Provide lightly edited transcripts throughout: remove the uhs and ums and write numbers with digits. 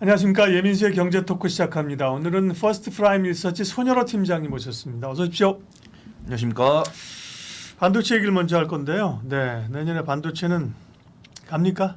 안녕하십니까. 예민수의 경제 토크 시작합니다. 오늘은 퍼스트 프라임 리서치 손여로 팀장님 모셨습니다. 어서 오십시오. 안녕하십니까. 반도체 얘기를 먼저 할 건데요. 네, 내년에 반도체는 갑니까?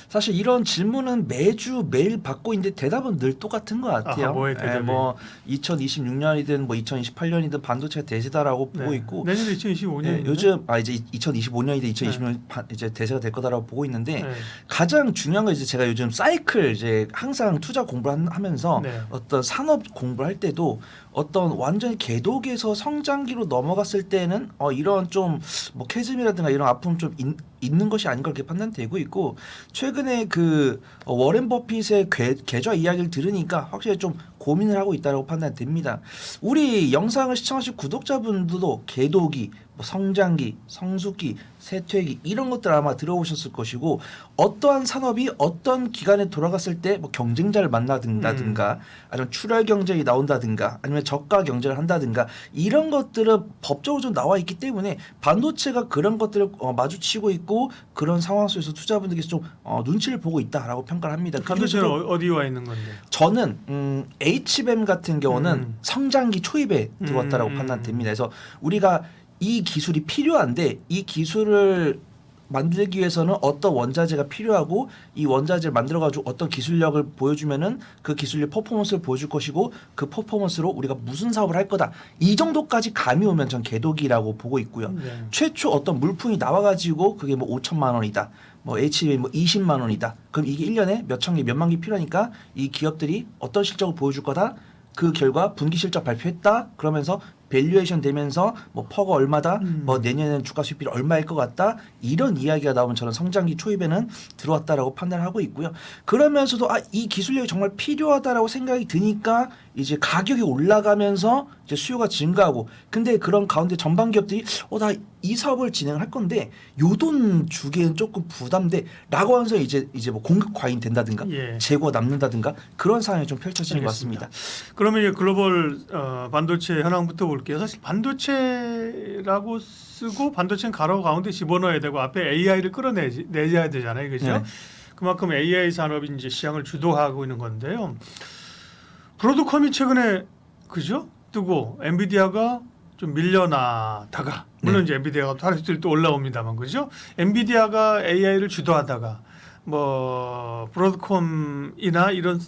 사실 이런 질문은 매일 받고 있는데 대답은 늘 똑같은 것 같아요. 아하, 뭐의 대답이? 뭐 2026년이든 뭐 2028년이든 반도체가 대세다라고 보고 네. 있고 내년에 2025년. 네, 요즘 이제 2025년이든 2026년 이제 대세가 될 거다라고 보고 있는데 네. 가장 중요한 건 이제 제가 요즘 사이클 이제 항상 투자 공부를 하면서 네. 어떤 산업 공부를 할 때도 어떤 완전히 궤도에서 성장기로 넘어갔을 때는 이런 좀 뭐 캐즘이라든가 이런 아픔 좀 있는 것이 아닌가 그렇게 판단되고 있고 최근에 그 워렌 버핏의 계좌 이야기를 들으니까 확실히 좀 고민을 하고 있다고 판단됩니다. 우리 영상을 시청하실 구독자분들도 궤도기, 뭐 성장기, 성숙기, 쇠퇴기 이런 것들 아마 들어보셨을 것이고 어떠한 산업이 어떤 기간에 돌아갔을 때 뭐 경쟁자를 만나든가 아니면 출혈 경쟁이 나온다든가 아니면 저가 경쟁을 한다든가 이런 것들은 법적으로 좀 나와 있기 때문에 반도체가 그런 것들을 마주치고 있고 그런 상황 속에서 투자분들께서 좀 눈치를 보고 있다라고 평가를 합니다. 반도체는 어디 와 있는 건데? 저는 HBM 같은 경우는 성장기 초입에 들어왔다라고 판단됩니다. 그래서 우리가 이 기술이 필요한데 이 기술을 만들기 위해서는 어떤 원자재가 필요하고 이 원자재를 만들어가지고 어떤 기술력을 보여주면은 그 기술력 퍼포먼스를 보여줄 것이고 그 퍼포먼스로 우리가 무슨 사업을 할 거다 이 정도까지 감이 오면 전 궤도기라고 보고 있고요. 네. 최초 어떤 물품이 나와가지고 그게 뭐 5천만 원이다. 뭐 HBM 뭐 20만 원이다. 그럼 이게 1년에 몇천 개, 몇만 개 필요하니까 이 기업들이 어떤 실적을 보여줄 거다. 그 결과 분기 실적 발표했다. 그러면서 밸류에이션 되면서 뭐 퍼가 얼마다, 뭐 내년에는 주가 수익률이 얼마일 것 같다. 이런 이야기가 나오면 저는 성장기 초입에는 들어왔다라고 판단하고 있고요. 그러면서도 이 기술력이 정말 필요하다라고 생각이 드니까 이제 가격이 올라가면서 이제 수요가 증가하고 근데 그런 가운데 전방 기업들이 나 이 사업을 진행할 건데 요 돈 주기엔 조금 부담돼라고 하면서 이제 뭐 공급 과잉 된다든가 재고 남는다든가 그런 상황이 좀 펼쳐지는 것 같습니다. 그러면 이제 글로벌 반도체 현황부터 볼게요. 사실 반도체라고 쓰고 반도체는 가로 가운데 집어넣어야 되고 앞에 AI를 끌어내야 되잖아요, 그죠? 네. 그만큼 AI 산업이 이제 시장을 주도하고 있는 건데요. 브로드컴이 최근에 그죠? 뜨고 엔비디아가 좀 밀려나다가 물론 이제 엔비디아가 하루씩 또 올라옵니다만 그죠? 엔비디아가 AI를 주도하다가 뭐 브로드컴이나 이런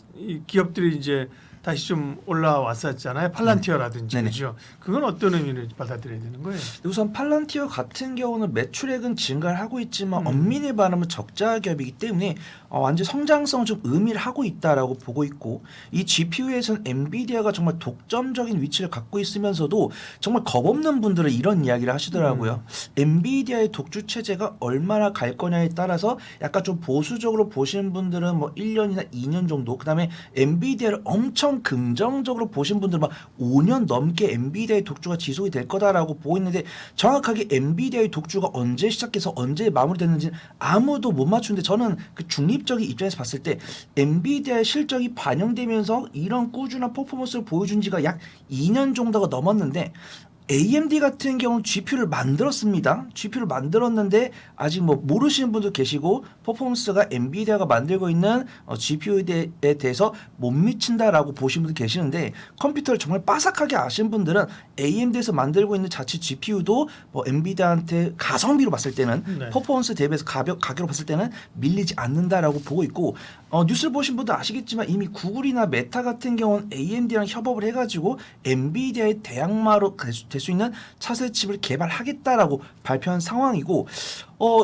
기업들이 이제 다시 좀 올라왔었잖아요. 팔란티어라든지 그죠? 그건 어떤 의미를 받아들여야 되는 거예요? 우선 팔란티어 같은 경우는 매출액은 증가를 하고 있지만 엄밀히 말하면 적자 기업이기 때문에 완전 성장성을 좀 의미를 하고 있다라고 보고 있고 이 GPU에서는 엔비디아가 정말 독점적인 위치를 갖고 있으면서도 정말 겁없는 분들은 이런 이야기를 하시더라고요. 엔비디아의 독주 체제가 얼마나 갈 거냐에 따라서 약간 좀 보수적으로 보시는 분들은 뭐 1년이나 2년 정도 그다음에 엔비디아를 엄청 긍정적으로 보신 분들은 막 5년 넘게 엔비디아의 독주가 지속이 될 거다라고 보고 있는데 정확하게 엔비디아의 독주가 언제 시작해서 언제 마무리됐는지 아무도 못 맞추는데 저는 그 중립적인 입장에서 봤을 때 엔비디아의 실적이 반영되면서 이런 꾸준한 퍼포먼스를 보여준 지가 약 2년 정도가 넘었는데 AMD 같은 경우는 GPU를 만들었습니다. GPU를 만들었는데 아직 뭐 모르시는 분도 계시고 퍼포먼스가 엔비디아가 만들고 있는 GPU에 대해서 못 미친다라고 보시는 분도 계시는데 컴퓨터를 정말 빠삭하게 아시는 분들은 AMD에서 만들고 있는 자체 GPU도 뭐 엔비디아한테 가성비로 봤을 때는 퍼포먼스 대비해서 가격으로 봤을 때는 밀리지 않는다라고 보고 있고 뉴스를 보신 분도 아시겠지만 이미 구글이나 메타 같은 경우는 AMD랑 협업을 해가지고 엔비디아의 대항마로 될 수 있는 차세 칩을 개발하겠다라고 발표한 상황이고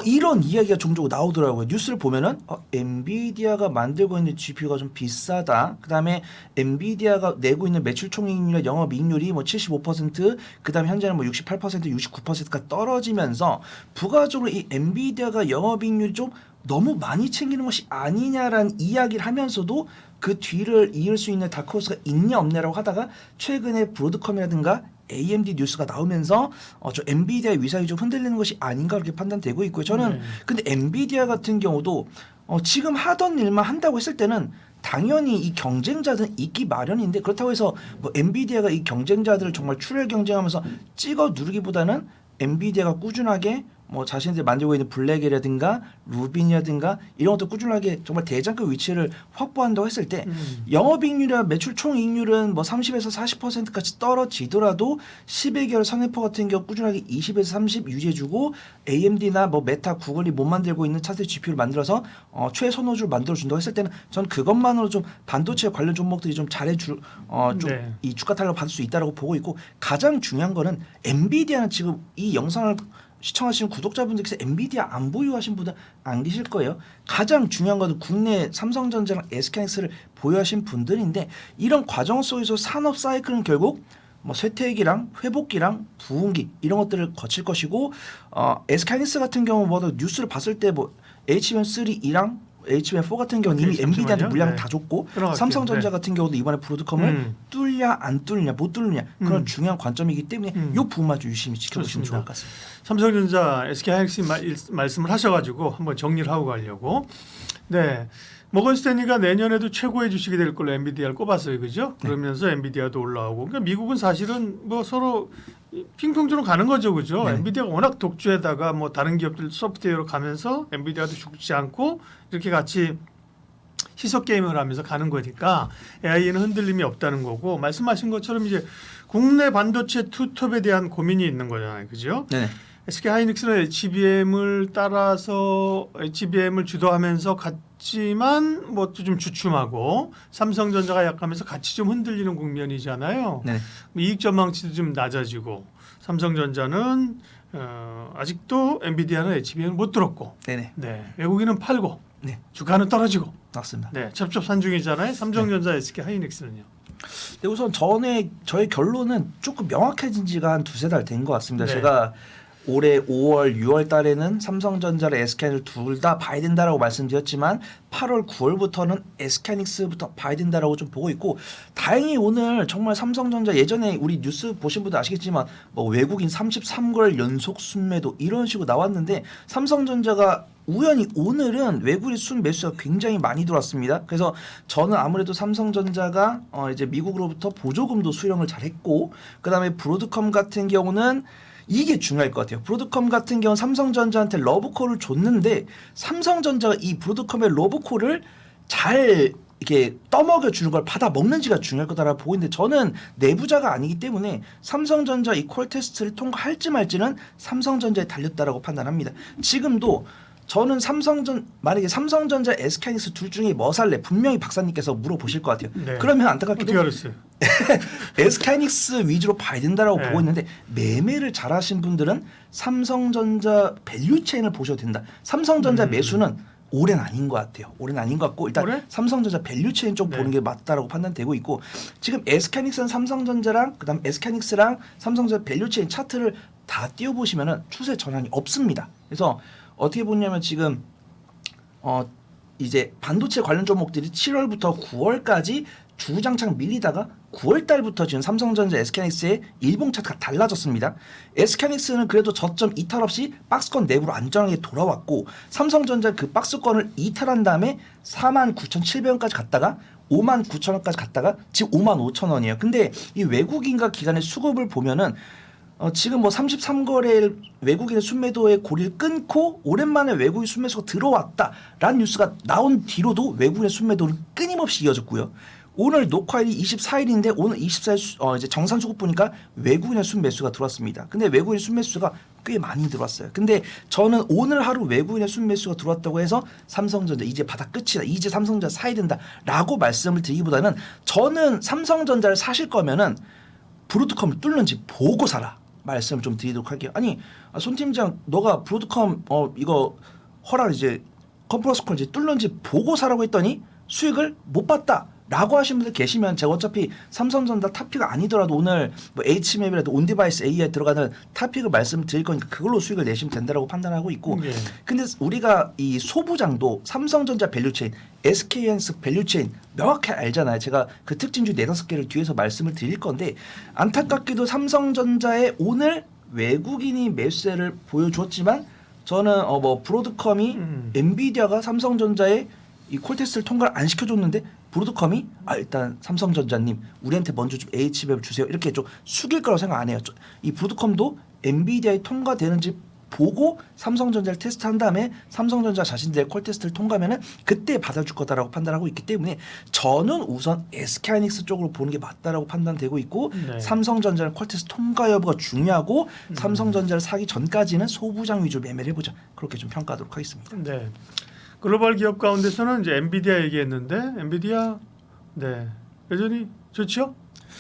이런 이야기가 종종 나오더라고요. 뉴스를 보면은 엔비디아가 만들고 있는 GPU가 좀 비싸다. 그다음에 엔비디아가 내고 있는 매출 총익률 영업이익률이 뭐 75%, 그다음에 현재는 뭐 68%, 69%가 떨어지면서 부가적으로 이 엔비디아가 영업이익률이 좀 너무 많이 챙기는 것이 아니냐라는 이야기를 하면서도 그 뒤를 이을 수 있는 다크호스가 있냐 없냐라고 하다가 최근에 브로드컴이라든가 AMD 뉴스가 나오면서 저 엔비디아의 위상이 좀 흔들리는 것이 아닌가 그렇게 판단되고 있고요. 저는 근데 엔비디아 같은 경우도 지금 하던 일만 한다고 했을 때는 당연히 이 경쟁자들은 있기 마련인데 그렇다고 해서 뭐 엔비디아가 이 경쟁자들을 정말 출혈 경쟁하면서 찍어 누르기보다는 엔비디아가 꾸준하게 뭐 자신들이 만들고 있는 블랙이라든가 루빈이라든가 이런 것도 꾸준하게 정말 대장급 위치를 확보한다고 했을 때 영업이익률이나 매출 총이익률은 뭐 30에서 40%까지 떨어지더라도 11개월 선회포 같은 경우 꾸준하게 20에서 30 유지해주고 AMD나 뭐 메타, 구글이 못 만들고 있는 차세대 GPU를 만들어서 최선호주를 만들어준다고 했을 때는 전 그것만으로 좀 반도체 관련 종목들이 좀 잘해줄 좀 이 주가 탄력을 받을 수 있다라고 보고 있고 가장 중요한 거는 엔비디아는 지금 이 영상을 시청하시는 구독자분들께서 엔비디아 안 보유하신 분은 안 계실 거예요. 가장 중요한 것은 국내 삼성전자랑 SK하이닉스를 보유하신 분들인데 이런 과정 속에서 산업 사이클은 결국 뭐 쇠퇴기랑 회복기랑 부흥기 이런 것들을 거칠 것이고 SK하이닉스 같은 경우 뭐 뉴스를 봤을 때 뭐 HBM3E랑 HBM4 같은 경우는 이미 잠시만요. 엔비디아한테 물량을 네. 다 줬고 들어갈게요. 삼성전자 네. 같은 경우도 이번에 브로드컴을 뚫냐 안 뚫냐 못 뚫느냐 그런 중요한 관점이기 때문에 이 부분만 좀 유심히 지켜보시면 좋습니다. 좋을 것 같습니다. 삼성전자, SK하이닉스 말씀을 하셔가지고 한번 정리를 하고 가려고. 네, 모건 스탠리가 내년에도 최고의 주식이 될 걸로 엔비디아를 꼽았어요, 그죠? 그러면서 엔비디아도 올라오고. 그러니까 미국은 사실은 뭐 서로 핑퐁처럼 가는 거죠, 그죠? 네. 엔비디아가 워낙 독주에다가 뭐 다른 기업들 소프트웨어로 가면서 엔비디아도 죽지 않고 이렇게 같이 희석 게임을 하면서 가는 거니까 AI는 흔들림이 없다는 거고 말씀하신 것처럼 이제 국내 반도체 투톱에 대한 고민이 있는 거잖아요, 그죠? 네. SK하이닉스는 HBM을 따라서 HBM을 주도하면서 갔지만 뭐 좀 주춤하고 삼성전자가 약하면서 같이 좀 흔들리는 국면이잖아요. 네. 이익 전망치도 좀 낮아지고 삼성전자는 아직도 엔비디아는 HBM을 못 들었고, 네네. 네, 외국인은 팔고, 네. 주가는 떨어지고, 맞습니다. 네, 첩첩산중이잖아요. 삼성전자, SK하이닉스는요. 네, 우선 저의 결론은 조금 명확해진 지가 한 두세 달 된 것 같습니다. 네. 제가 올해 5월, 6월 달에는 삼성전자를 SK하이닉스 둘 다 봐야 된다라고 말씀드렸지만 8월, 9월부터는 SK하이닉스부터 봐야 된다라고 좀 보고 있고 다행히 오늘 정말 삼성전자 예전에 우리 뉴스 보신 분들 아시겠지만 뭐 외국인 33개월 연속 순매도 이런 식으로 나왔는데 삼성전자가 우연히 오늘은 외국인 순매수가 굉장히 많이 들어왔습니다. 그래서 저는 아무래도 삼성전자가 이제 미국으로부터 보조금도 수령을 잘했고 그다음에 브로드컴 같은 경우는 이게 중요할 것 같아요. 브로드컴 같은 경우는 삼성전자한테 러브콜을 줬는데 삼성전자가 이 브로드컴의 러브콜을 잘 이렇게 떠먹여 주는 걸 받아 먹는지가 중요할 거다라고 보고 있는데 저는 내부자가 아니기 때문에 삼성전자 이 콜 테스트를 통과할지 말지는 삼성전자에 달렸다라고 판단합니다. 지금도 저는 만약에 삼성전자, SK하이닉스 둘 중에 뭐 살래? 분명히 박사님께서 물어보실 것 같아요. 네. 그러면 안타깝게도 어떻게 알았어요? SK하이닉스 위주로 봐야 된다라고 네. 보고 있는데 매매를 잘하신 분들은 삼성전자 밸류체인을 보셔도 된다. 삼성전자 매수는 올해는 아닌 것 같아요. 올해는 아닌 것 같고 일단 올해? 삼성전자 밸류체인 쪽 네. 보는 게 맞다라고 판단되고 있고 지금 SK하이닉스는 삼성전자랑 그다음 SK하이닉스랑 삼성전자 밸류체인 차트를 다 띄워보시면은 추세 전환이 없습니다. 그래서 어떻게 보냐면 지금 이제 반도체 관련 종목들이 7월부터 9월까지 주구장창 밀리다가 9월 달부터 지금 삼성전자, SK하이닉스의 일봉 차트가 달라졌습니다. SK하이닉스는 그래도 저점 이탈 없이 박스권 내부로 안전하게 돌아왔고 삼성전자 그 박스권을 이탈한 다음에 49,700원까지 갔다가 59,000원까지 갔다가 지금 55,000원이에요. 근데 이 외국인과 기관의 수급을 보면은 지금 뭐 33거래일 외국인의 순매도의 고리를 끊고 오랜만에 외국인 순매수가 들어왔다라는 뉴스가 나온 뒤로도 외국인의 순매도는 끊임없이 이어졌고요. 오늘 녹화일이 24일인데 오늘 24일 이제 정산 수급 보니까 외국인의 순매수가 들어왔습니다. 근데 외국인 순매수가 꽤 많이 들어왔어요. 근데 저는 오늘 하루 외국인의 순매수가 들어왔다고 해서 삼성전자 이제 바닥 끝이다. 이제 삼성전자 사야 된다라고 말씀을 드리기보다는 저는 삼성전자를 사실 거면은 브로드컴을 뚫는지 보고 사라. 말씀 좀 드리도록 할게요. 아니 손 팀장 너가 브로드컴 이거 허락 이제 컨퍼런스콜 이제 뚫는지 보고 사라고 했더니 수익을 못 봤다라고 하신 분들 계시면 제가 어차피 삼성전자 탑픽가 아니더라도 오늘 뭐 HMM이라도 온디바이스 AI에 들어가는 탑픽을 말씀드릴 거니까 그걸로 수익을 내시면 된다라고 판단하고 있고 예. 근데 우리가 이 소부장도 삼성전자 밸류체인, SK하이닉스 밸류체인 명확히 알잖아요. 제가 그 특징주 4-5개를 뒤에서 말씀을 드릴 건데 안타깝게도 삼성전자에 오늘 외국인이 매수세를 보여줬지만 저는 뭐 브로드컴이 엔비디아가 삼성전자에 이 콜테스트를 통과를 안 시켜줬는데 브로드컴이 일단 삼성전자님 우리한테 먼저 좀 HBM 주세요 이렇게 좀 숙일 거라고 생각 안 해요. 이 브로드컴도 엔비디아에 통과되는지 보고 삼성전자를 테스트한 다음에 삼성전자 자신들의 콜 테스트를 통과하면은 그때 받아줄 거다라고 판단하고 있기 때문에 저는 우선 SK하이닉스 쪽으로 보는 게 맞다라고 판단되고 있고 네. 삼성전자는 콜 테스트 통과 여부가 중요하고 삼성전자를 사기 전까지는 소부장 위주로 매매를 해보자 그렇게 좀 평가하도록 하겠습니다. 네. 글로벌 기업 가운데서는 이제 엔비디아 얘기했는데 엔비디아 네 여전히 좋죠?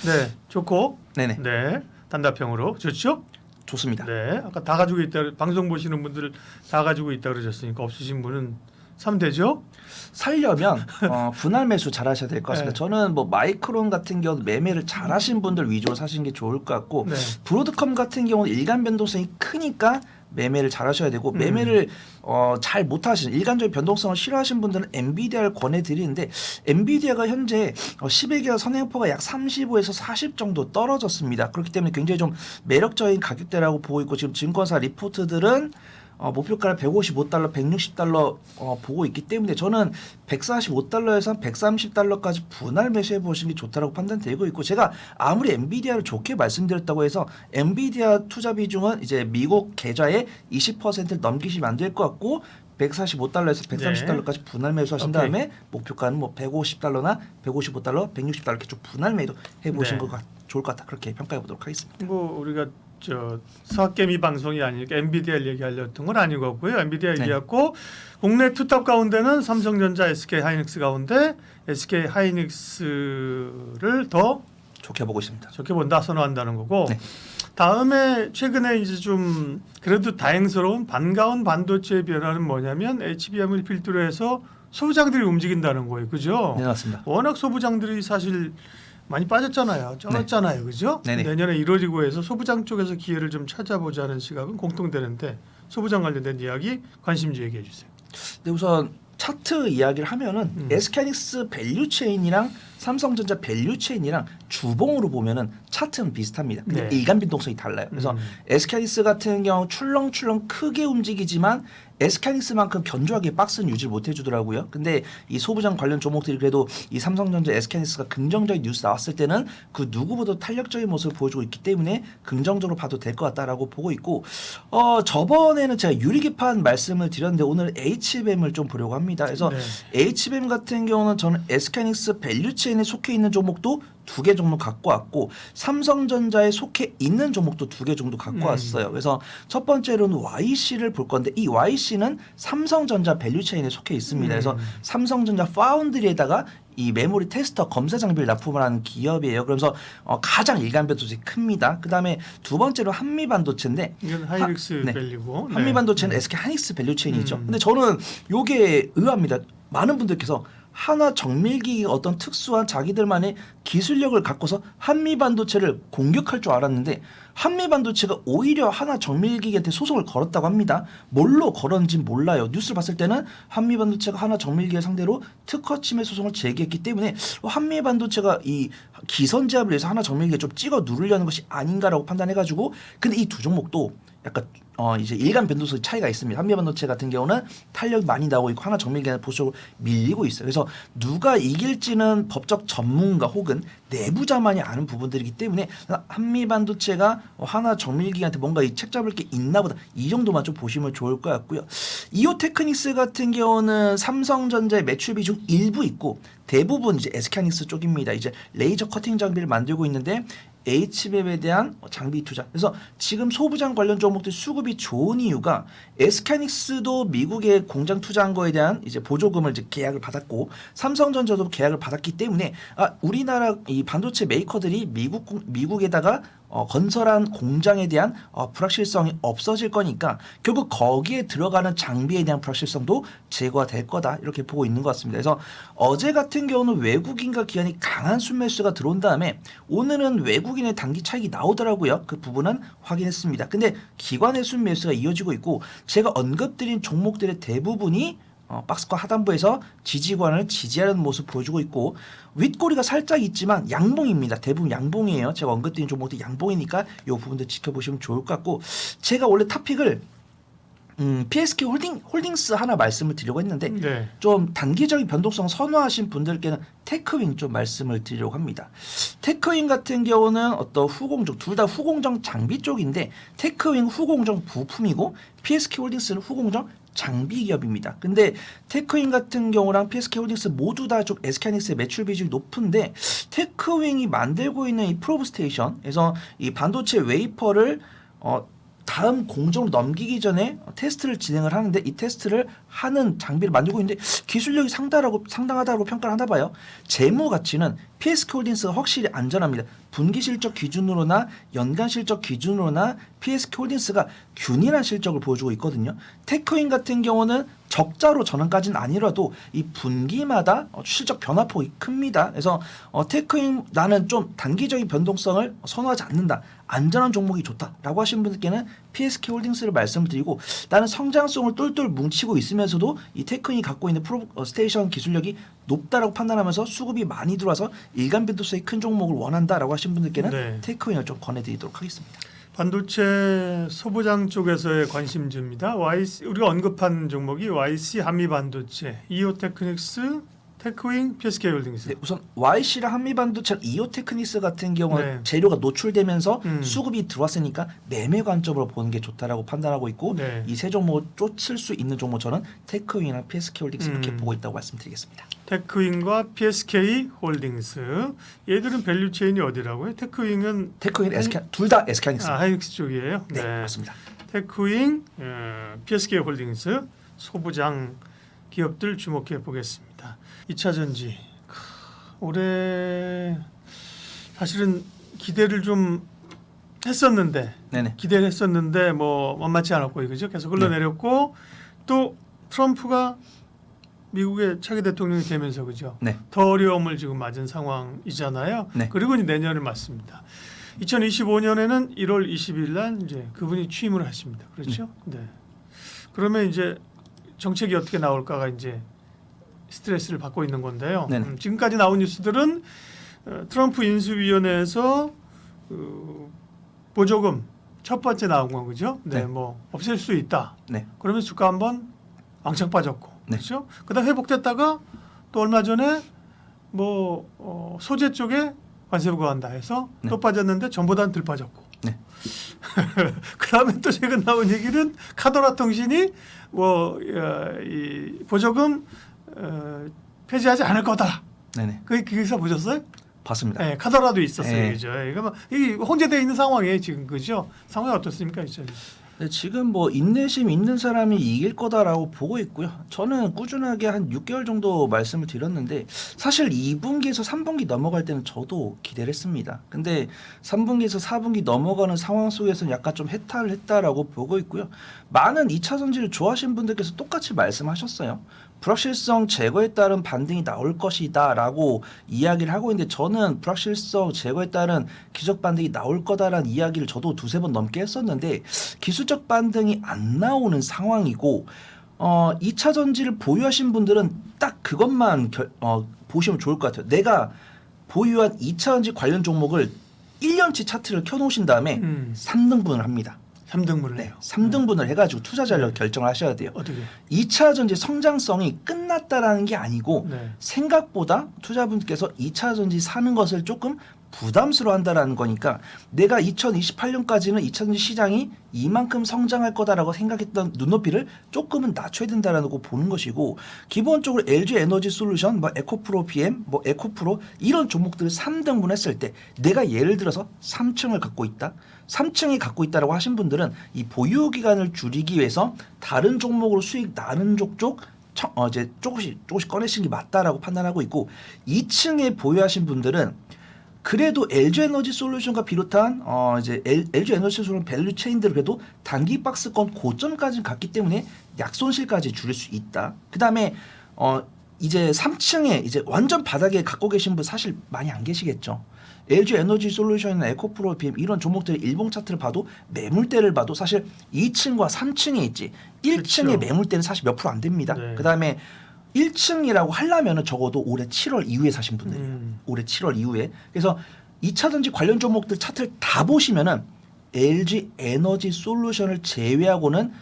네 좋고 네네 네 단답형으로 좋죠? 좋습니다. 네 아까 다 가지고 있다 방송 보시는 분들 다 가지고 있다 그러셨으니까 없으신 분은 사면 되죠? 살려면 분할 매수 잘 하셔야 될 것 같습니다. 네. 저는 뭐 마이크론 같은 경우 매매를 잘 하신 분들 위주로 사시는 게 좋을 것 같고 네. 브로드컴 같은 경우는 일간 변동성이 크니까 매매를 잘 하셔야 되고 매매를 잘 못하시는 일간적인 변동성을 싫어하시는 분들은 엔비디아를 권해드리는데 엔비디아가 현재 10일기와 선행포가 약 35에서 40 정도 떨어졌습니다. 그렇기 때문에 굉장히 좀 매력적인 가격대라고 보고 있고 지금 증권사 리포트들은 목표가를 155달러, 160달러 보고 있기 때문에 저는 145달러에서 130달러까지 분할 매수해 보시는 게 좋다라고 판단되고 있고 제가 아무리 엔비디아를 좋게 말씀드렸다고 해서 엔비디아 투자 비중은 이제 미국 계좌의 20%를 넘기시면 안 될 것 같고 145달러에서 130달러까지 분할 매수하신 오케이. 다음에 목표가는 뭐 150달러나 155달러, 160달러 이렇게 좀 분할 매도 해보시는 네. 것 좋을 것 같다 그렇게 평가해 보도록 하겠습니다. 뭐 우리가 저 수학개미 방송이 아니니까 엔비디아 얘기하려던 건 아니고요. 엔비디아 네. 얘기했고 국내 투탑 가운데는 삼성전자, SK하이닉스 가운데 SK하이닉스를 더 좋게 보고 있습니다. 좋게 본다 선호한다는 거고 네. 다음에 최근에 이제 좀 그래도 다행스러운 반가운 반도체의 변화는 뭐냐면 HBM을 필두로 해서 소부장들이 움직인다는 거예요. 그죠? 네 맞습니다. 워낙 소부장들이 사실 많이 빠졌잖아요. 쩔었잖아요. 그죠? 네네. 내년에 이루어지고 해서 소부장 쪽에서 기회를 좀 찾아보자는 시각은 공통되는데 소부장 관련된 이야기 관심주 얘기해 주세요. 네, 우선 차트 이야기를 하면은 SK하이닉스 밸류 체인이랑 삼성전자 밸류 체인이랑 주봉으로 보면은 차트는 비슷합니다. 근데 네. 일간 변동성이 달라요. 그래서 SK하이닉스 같은 경우 출렁출렁 크게 움직이지만 SK하이닉스만큼 견조하게 박스는 유지를 못 해주더라고요. 근데 이 소부장 관련 종목들이 그래도 이 삼성전자 SK하이닉스가 긍정적인 뉴스 나왔을 때는 그 누구보다 탄력적인 모습을 보여주고 있기 때문에 긍정적으로 봐도 될 것 같다라고 보고 있고 저번에는 제가 유리기판 말씀을 드렸는데 오늘 HBM을 좀 보려고 합니다. 그래서 네. HBM 같은 경우는 저는 SK하이닉스 밸류 체인에 속해 있는 종목도 2개 정도 갖고 왔고 삼성전자에 속해 있는 종목도 2개 정도 갖고 왔어요. 그래서 첫 번째로는 YC를 볼 건데 이 YC는 삼성전자 밸류 체인에 속해 있습니다. 그래서 삼성전자 파운드리에다가 이 메모리 테스터 검사 장비를 납품을 하는 기업이에요. 그러면서 가장 일간 변동성이 큽니다. 그다음에 두 번째로 한미반도체인데 이건 하이닉스 네. 밸류고 한미반도체는 SK하이닉스 밸류 체인이죠. 근데 저는 요게 의아합니다. 많은 분들께서 하나 정밀기기가 어떤 특수한 자기들만의 기술력을 갖고서 한미반도체를 공격할 줄 알았는데 한미반도체가 오히려 하나 정밀기기한테 소송을 걸었다고 합니다. 뭘로 걸었는지 몰라요. 뉴스를 봤을 때는 한미반도체가 하나 정밀기기 상대로 특허 침해 소송을 제기했기 때문에 한미반도체가 이 기선 제압을 위해서 하나 정밀기기에 좀 찍어 누르려는 것이 아닌가라고 판단해가지고 근데 이 두 종목도 약간 이제 일간 변동성 차이가 있습니다. 한미반도체 같은 경우는 탄력이 많이 나오고 있고 하나 정밀기기는 보수적으로 밀리고 있어요. 그래서 누가 이길지는 법적 전문가 혹은 내부자만이 아는 부분들이기 때문에 한미반도체가 하나 정밀기기한테 뭔가 이 책 잡을 게 있나 보다 이 정도만 좀 보시면 좋을 것 같고요. 이오테크닉스 같은 경우는 삼성전자의 매출 비중 일부 있고 대부분 이제 SK하이닉스 쪽입니다. 이제 레이저 커팅 장비를 만들고 있는데 HBM에 대한 장비 투자. 그래서 지금 소부장 관련 종목들 수급이 좋은 이유가 SK하이닉스도 미국에 공장 투자한 거에 대한 이제 보조금을 이제 계약을 받았고 삼성전자도 계약을 받았기 때문에 우리나라 이 반도체 메이커들이 미국에다가 건설한 공장에 대한 불확실성이 없어질 거니까 결국 거기에 들어가는 장비에 대한 불확실성도 제거가 될 거다 이렇게 보고 있는 것 같습니다. 그래서 어제 같은 경우는 외국인과 기관이 강한 순매수가 들어온 다음에 오늘은 외국인의 단기 차익이 나오더라고요. 그 부분은 확인했습니다. 근데 기관의 순매수가 이어지고 있고 제가 언급드린 종목들의 대부분이 박스권 하단부에서 지지관을 지지하는 모습 보여주고 있고 윗꼬리가 살짝 있지만 양봉입니다. 대부분 양봉이에요. 제가 언급드린 종목도 양봉이니까 이 부분도 지켜보시면 좋을 것 같고 제가 원래 탑픽을 PSK 홀딩스 하나 말씀을 드리려고 했는데 네. 좀 단기적인 변동성 선호하신 분들께는 테크윙 좀 말씀을 드리려고 합니다. 테크윙 같은 경우는 어떤 후공정 둘 다 후공정 장비 쪽인데 테크윙 후공정 부품이고 PSK 홀딩스는 후공정 장비 기업입니다. 근데 테크윙 같은 경우랑 PSK 홀딩스 모두 다 좀 SK하이닉스의 매출 비중이 높은데 테크윙이 만들고 있는 이 프로브 스테이션에서 이 반도체 웨이퍼를 다음 공정으로 넘기기 전에 테스트를 진행을 하는데 이 테스트를 하는 장비를 만들고 있는데 기술력이 상당하다고 평가를 하나 봐요. 재무 가치는 PSK 홀딩스가 확실히 안전합니다. 분기 실적 기준으로나 연간 실적 기준으로나 PSK 홀딩스가 균일한 실적을 보여주고 있거든요. 테크윙 같은 경우는 적자로 전환까지는 아니라도 이 분기마다 실적 변화폭이 큽니다. 그래서 테크윙 나는 좀 단기적인 변동성을 선호하지 않는다. 안전한 종목이 좋다라고 하신 분들께는 PSK 홀딩스를 말씀드리고 나는 성장성을 똘똘 뭉치고 있으면서도 이 테크윙이 갖고 있는 스테이션 기술력이 높다라고 판단하면서 수급이 많이 들어와서 일간 변동성이 큰 종목을 원한다라고 하신 분들께는 네. 테크윙을 좀 권해드리도록 하겠습니다. 반도체 소부장 쪽에서의 관심주입니다. 우리가 언급한 종목이 YC 한미반도체, 이오테크닉스, 테크윙, PSK 홀딩스. 네, 우선 YC랑 한미반도체, 이오테크닉스 같은 경우는 네. 재료가 노출되면서 수급이 들어왔으니까 매매 관점으로 보는 게 좋다라고 판단하고 있고 네. 이 세 종목을 쫓을 수 있는 종목 저는 테크윙이랑 PSK 홀딩스 이렇게 보고 있다고 말씀드리겠습니다. 테크윙과 PSK 홀딩스. 얘들은 밸류 체인이 어디라고요? 테크윙은 둘 다 SK하이닉스. 하이닉스 쪽이에요. 네, 맞습니다. 테크윙, PSK 홀딩스 소부장 기업들 주목해 보겠습니다. 2차 전지 올해 사실은 기대를 좀 했었는데 네네. 기대를 했었는데 뭐 만만치 않았고 그죠? 계속 흘러내렸고 또 트럼프가 미국의 차기 대통령이 되면서 그죠? 네. 더 어려움을 지금 맞은 상황이잖아요. 네. 그리고 이제 내년을 맞습니다. 2025년에는 1월 20일 날 이제 그분이 취임을 하십니다. 그렇죠? 네. 그러면 이제 정책이 어떻게 나올까가 이제 스트레스를 받고 있는 건데요. 지금까지 나온 뉴스들은 트럼프 인수위원회에서 보조금 첫 번째 나온 건 그죠? 네, 뭐 없앨 수 있다. 네. 그러면 주가 한번 왕창 빠졌고, 네. 그렇죠? 그다음 회복됐다가 또 얼마 전에 뭐 소재 쪽에 관세 부과한다 해서 또 빠졌는데 전보다는 덜 빠졌고. 네. 그다음에 또 최근 나온 얘기는 카도라 통신이 뭐 이 보조금 폐지하지 않을 거다. 네네. 그 기사 보셨어요? 봤습니다. 네, 카더라도 있었어요, 네. 그죠? 이게 혼재되어 있는 상황이에요, 지금 그죠? 상황이 어떻습니까, 이제? 네, 지금 뭐 인내심 있는 사람이 이길 거다라고 보고 있고요. 저는 꾸준하게 한 6개월 정도 말씀을 드렸는데 사실 2분기에서 3분기 넘어갈 때는 저도 기대를 했습니다. 근데 3분기에서 4분기 넘어가는 상황 속에서는 약간 좀 해탈을 했다라고 보고 있고요. 많은 2차 전지를 좋아하시는 분들께서 똑같이 말씀하셨어요. 불확실성 제거에 따른 반등이 나올 것이다 라고 이야기를 하고 있는데 저는 불확실성 제거에 따른 기술적 반등이 나올 거다라는 이야기를 저도 두세 번 넘게 했었는데 기술적 반등이 안 나오는 상황이고 2차 전지를 보유하신 분들은 딱 그것만 보시면 좋을 것 같아요. 내가 보유한 2차 전지 관련 종목을 1년치 차트를 켜놓으신 다음에 3등분을 합니다. 3등분을 해요. 3등분을 해가지고 투자 전략 결정을 하셔야 돼요. 어떻게? 2차 전지 성장성이 끝났다라는 게 아니고 네. 생각보다 투자분께서 2차 전지 사는 것을 조금 부담스러워한다라는 거니까 내가 2028년까지는 2차 전지 시장이 이만큼 성장할 거다라고 생각했던 눈높이를 조금은 낮춰야 된다라고 보는 것이고 기본적으로 LG 에너지 솔루션, 뭐 에코프로 PM, 뭐 에코프로 이런 종목들을 3등분 했을 때 내가 예를 들어서 3층을 갖고 있다. 3층이 갖고 있다라고 하신 분들은 이 보유 기간을 줄이기 위해서 다른 종목으로 수익 나는 쪽 이제 조금씩 꺼내시는 게 맞다라고 판단하고 있고 2층에 보유하신 분들은 그래도 LG 에너지 솔루션과 비롯한 이제 LG 에너지 솔루션 밸류 체인들을 그래도 단기 박스권 고점까지 갔기 때문에 약손실까지 줄일 수 있다. 그다음에 이제 3층에 이제 완전 바닥에 갖고 계신 분 사실 많이 안 계시겠죠. LG 에너지 솔루션이나 에코프로 BM 이런 종목들의 일봉 차트를 봐도 매물대를 봐도 사실 2층과 3층에 있지 1층의 그렇죠. 매물대는 사실 몇 프로 안 됩니다. 네. 그다음에 1층이라고 하려면 적어도 올해 7월 이후에 사신 분들이에요. 올해 7월 이후에. 그래서 2차 전지 관련 종목들 차트를 다 보시면은 LG 에너지 솔루션을 제외하고는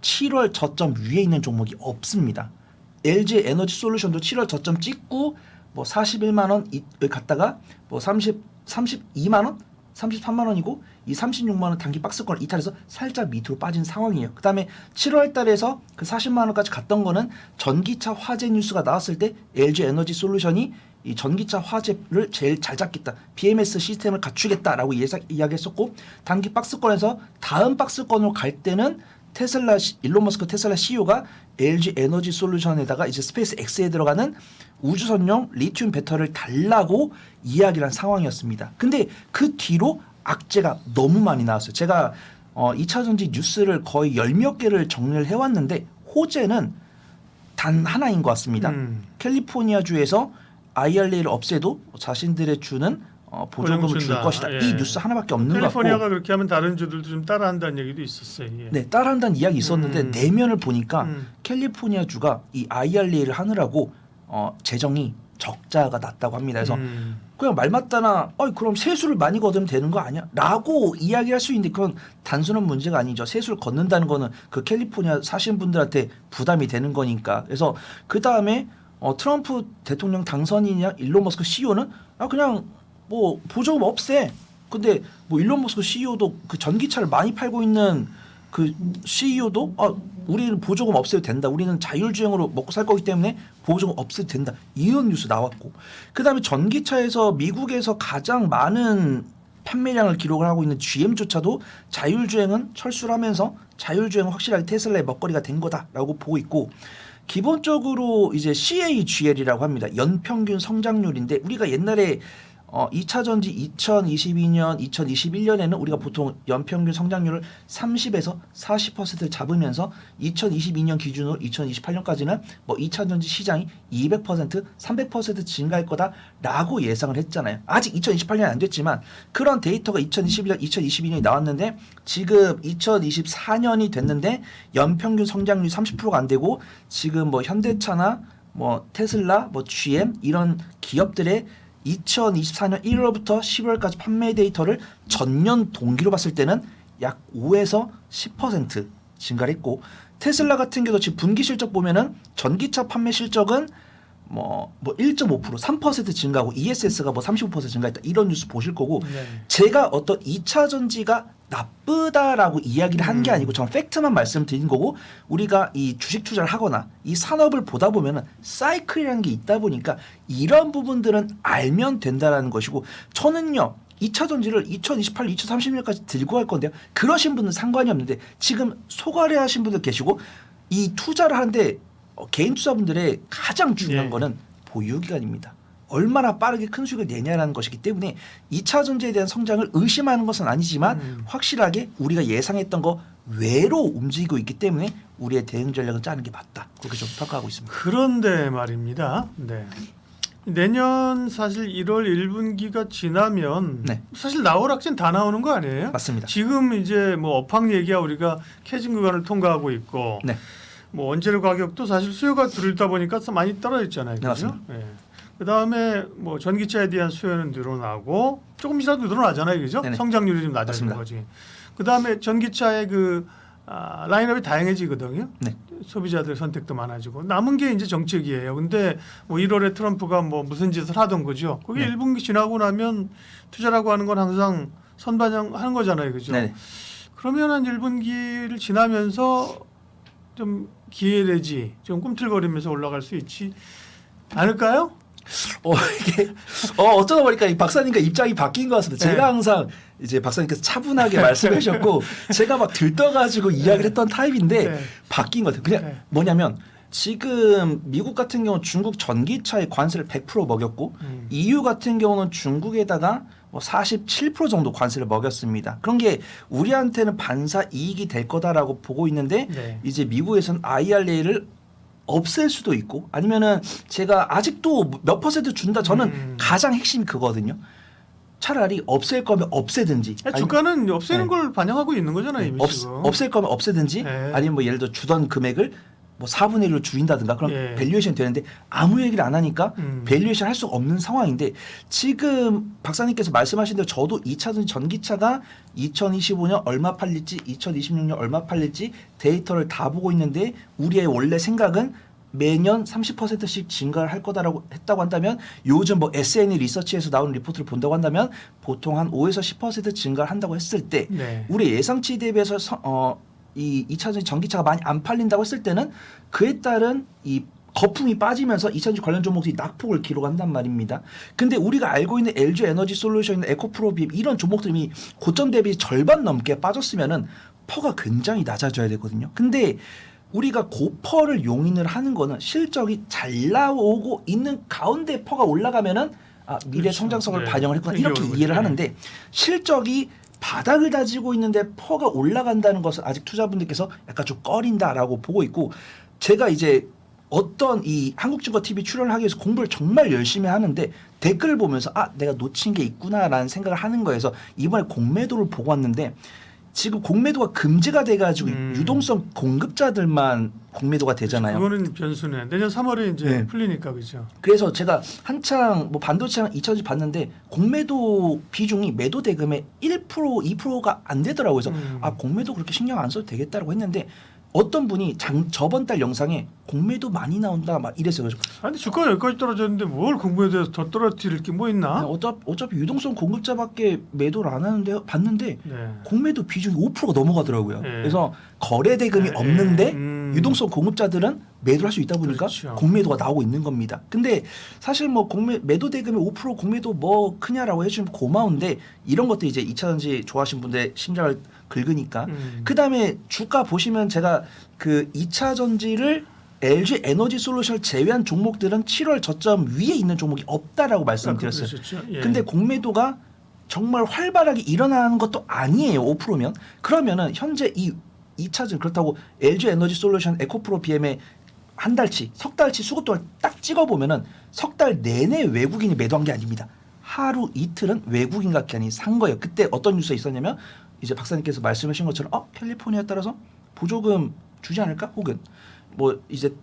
7월 저점 위에 있는 종목이 없습니다. LG 에너지 솔루션도 7월 저점 찍고 뭐 41만 원을 갔다가 뭐 32만 원, 33만 원이고 이 36만 원 단기 박스권을 이탈해서 살짝 밑으로 빠진 상황이에요. 그다음에 7월 달에서 그 40만 원까지 갔던 거는 전기차 화재 뉴스가 나왔을 때 LG 에너지 솔루션이 이 전기차 화재를 제일 잘 잡겠다. BMS 시스템을 갖추겠다라고 이야기했었고 단기 박스권에서 다음 박스권으로 갈 때는 테슬라 일론 머스크 테슬라 CEO가 LG 에너지 솔루션에다가 이제 스페이스 X에 들어가는 우주선용 리튬 배터리를 달라고 이야기를 한 상황이었습니다. 근데 그 뒤로 악재가 너무 많이 나왔어요. 제가 2차전지 뉴스를 거의 10몇 개를 정리를 해왔는데 호재는 단 하나인 것 같습니다. 캘리포니아주에서 IRA를 없애도 자신들의 주는 보조금을 줄 것이다. 예. 이 뉴스 하나밖에 없는 것 같고 캘리포니아가 그렇게 하면 다른 주들도 좀 따라한다는 얘기도 있었어요. 예. 네, 따라한다는 이야기 있었는데 내면을 보니까 캘리포니아 주가 이 IRA를 하느라고 재정이 적자가 났다고 합니다. 그래서 그냥 말 맞다나 그럼 세수를 많이 걷으면 되는 거 아니야? 라고 이야기할 수 있는데 그건 단순한 문제가 아니죠. 세수를 걷는다는 거는 그 캘리포니아 사시는 분들한테 부담이 되는 거니까. 그래서 그 다음에 트럼프 대통령 당선인이냐 일론 머스크 CEO는 그냥 뭐 보조금 없애. 근데 뭐 일론 머스크 CEO도 그 전기차를 많이 팔고 있는 그 CEO도 우리는 보조금 없애도 된다. 우리는 자율주행으로 먹고 살 거기 때문에 보조금 없애도 된다. 이런 뉴스 나왔고 그다음에 전기차에서 미국에서 가장 많은 판매량을 기록을 하고 있는 GM조차도 자율주행은 철수를 하면서 자율주행은 확실하게 테슬라의 먹거리가 된 거다라고 보고 있고 기본적으로 이제 CAGL이라고 합니다. 연평균 성장률인데 우리가 옛날에 2차 전지 2022년, 2021년에는 우리가 보통 연평균 성장률을 30에서 40%를 잡으면서 2022년 기준으로 2028년까지는 뭐 2차 전지 시장이 200%, 300% 증가할 거다라고 예상을 했잖아요. 아직 2028년이 안 됐지만 그런 데이터가 2021년, 2022년이 나왔는데 지금 2024년이 됐는데 연평균 성장률이 30%가 안 되고 지금 뭐 현대차나 뭐 테슬라, 뭐 GM 이런 기업들의 2024년 1월부터 12월까지 판매 데이터를 전년 동기로 봤을 때는 약 5에서 10% 증가를 했고 테슬라 같은 경우도 지금 분기 실적 보면은 전기차 판매 실적은 뭐 1.5%, 3% 증가하고 ESS가 뭐 35% 증가했다 이런 뉴스 보실 거고 제가 어떤 2차 전지가 나쁘다라고 이야기를 한 게 아니고 저는 팩트만 말씀드린 거고 우리가 이 주식 투자를 하거나 이 산업을 보다 보면은 사이클이라는 게 있다 보니까 이런 부분들은 알면 된다라는 것이고 저는요 2차 전지를 2028, 2030년까지 들고 갈 건데요. 그러신 분은 상관이 없는데 지금 소가래 하신 분들 계시고 이 투자를 하는데 개인 투자분들의 가장 중요한 거는 보유 기간입니다. 얼마나 빠르게 큰 수익을 내냐라는 것이기 때문에 2차 전지에 대한 성장을 의심하는 것은 아니지만 확실하게 우리가 예상했던 거 외로 움직이고 있기 때문에 우리의 대응 전략을 짜는 게 맞다. 그렇게 좀 평가하고 있습니다. 그런데 말입니다. 네. 내년 사실 1월 1분기가 지나면 사실 나올 학생 다 나오는 거 아니에요? 맞습니다. 지금 이제 뭐 업황 얘기야 우리가 캐진 구간을 통과하고 있고 뭐 원재료 가격도 사실 수요가 들다 보니까 많이 떨어졌잖아요. 그렇죠? 네. 그다음에 뭐 전기차에 대한 수요는 늘어나고 조금이라도 늘어나잖아요. 그죠? 성장률이 좀 낮아지는 거지. 그다음에 전기차의 그 라인업이 다양해지거든요. 소비자들 선택도 많아지고 남은 게 이제 정책이에요. 근데 뭐 1월에 트럼프가 뭐 무슨 짓을 하던 거죠. 그게 1분기 지나고 나면 투자라고 하는 건 항상 선반영하는 거잖아요. 그죠? 그러면 한 1분기를 지나면서 좀 기회되지 좀 꿈틀거리면서 올라갈 수 있지 않을까요? 이게 어쩌다 보니까 이 박사님과 입장이 바뀐 것 같습니다. 제가 항상 이제 박사님께서 차분하게 말씀해 주셨고 제가 막 들떠가지고 이야기를 했던 타입인데 바뀐 것 같아요. 그냥 뭐냐면 지금 미국 같은 경우 중국 전기차에 관세를 100% 먹였고 EU 같은 경우는 중국에다가 뭐 47% 정도 관세를 먹였습니다. 그런 게 우리한테는 반사 이익이 될 거다라고 보고 있는데 이제 미국에서는 IRA를 없앨 수도 있고 아니면은 제가 아직도 몇 퍼센트 준다 저는 가장 핵심이 그거거든요. 차라리 없앨 거면 없애든지 주가는 없애는 걸 반영하고 있는 거잖아요. 이미 지금. 없앨 거면 없애든지 아니면 뭐 예를 들어 주던 금액을 뭐 4분의 1로 줄인다든가 그럼 예. 밸류에이션 되는데 아무 얘기를 안 하니까 밸류에이션 할 수가 없는 상황인데 지금 박사님께서 말씀하신 대로 저도 2차전 전기차가 2025년 얼마 팔릴지 2026년 얼마 팔릴지 데이터를 다 보고 있는데 우리의 원래 생각은 매년 30%씩 증가를 할 거다라고 했다고 한다면 요즘 뭐 SNE 리서치에서 나오는 리포트를 본다고 한다면 보통 한 5에서 10% 증가를 한다고 했을 때 네. 우리 예상치 대비해서 이 2차전 전기차가 많이 안 팔린다고 했을 때는 그에 따른 이 거품이 빠지면서 2차전지 관련 종목들이 낙폭을 기록한단 말입니다. 근데 우리가 알고 있는 LG 에너지 솔루션이나 에코프로 비엠 이런 종목들이 고점 대비 절반 넘게 빠졌으면은 퍼가 굉장히 낮아져야 되거든요. 근데 우리가 고퍼를 용인을 하는 거는 실적이 잘 나오고 있는 가운데 퍼가 올라가면은 미래 그렇죠. 성장성을 네. 반영을 했구나 이렇게 그런 이해를 경우는, 하는데 실적이 바닥을 다지고 있는데 퍼가 올라간다는 것은 아직 투자분들께서 약간 좀 꺼린다라고 보고 있고 제가 이제 어떤 이 한국증권TV 출연을 하기 위해서 공부를 정말 열심히 하는데 댓글을 보면서 내가 놓친 게 있구나라는 생각을 하는 거에서 이번에 공매도를 보고 왔는데 지금 공매도가 금지가 돼가지고 유동성 공급자들만 공매도가 되잖아요. 그거는 변수네. 내년 3월에 이제 네. 풀리니까 그죠. 그래서 제가 한창 뭐 반도체랑 2차전지 봤는데 공매도 비중이 매도 대금의 1% 2%가 안 되더라고요. 그래서 공매도 그렇게 신경 안 써도 되겠다라고 했는데 어떤 분이 저번 달 영상에 공매도 많이 나온다 막 이랬어요. 그래서 아니 주가가 여기까지 떨어졌는데 뭘 공부해서 더 떨어뜨릴 게 뭐 있나? 어차피 유동성 공급자밖에 매도를 안 하는데 봤는데 네. 공매도 비중이 5%가 넘어가더라고요. 네. 그래서 거래 대금이 네. 없는데 유동성 공급자들은 매도를 할 수 있다 보니까 그렇죠. 공매도가 나오고 있는 겁니다. 근데 사실 뭐 매도 대금이 5% 공매도 뭐 크냐라고 해주면 고마운데 이런 것도 이제 2차전지 좋아하시는 분들의 심장을 긁으니까 그다음에 주가 보시면 제가 그 2차전지를 LG 에너지 솔루션을 제외한 종목들은 7월 저점 위에 있는 종목이 없다라고 말씀드렸어요. 예. 근데 공매도가 정말 활발하게 일어나는 것도 아니에요. 5%면. 그러면은 현재 이 2차전 그렇다고 LG 에너지 솔루션 에코프로 BM의 한 달치, 석 달치 수급 동안 딱 찍어보면은 석 달 내내 외국인이 매도한 게 아닙니다. 하루 이틀은 외국인 각견이 산 거예요. 그때 어떤 뉴스가 있었냐면 이제 박사님께서 말씀하신 것처럼 캘리포니아에 따라서 보조금 주지 않을까? 혹은 뭐 이제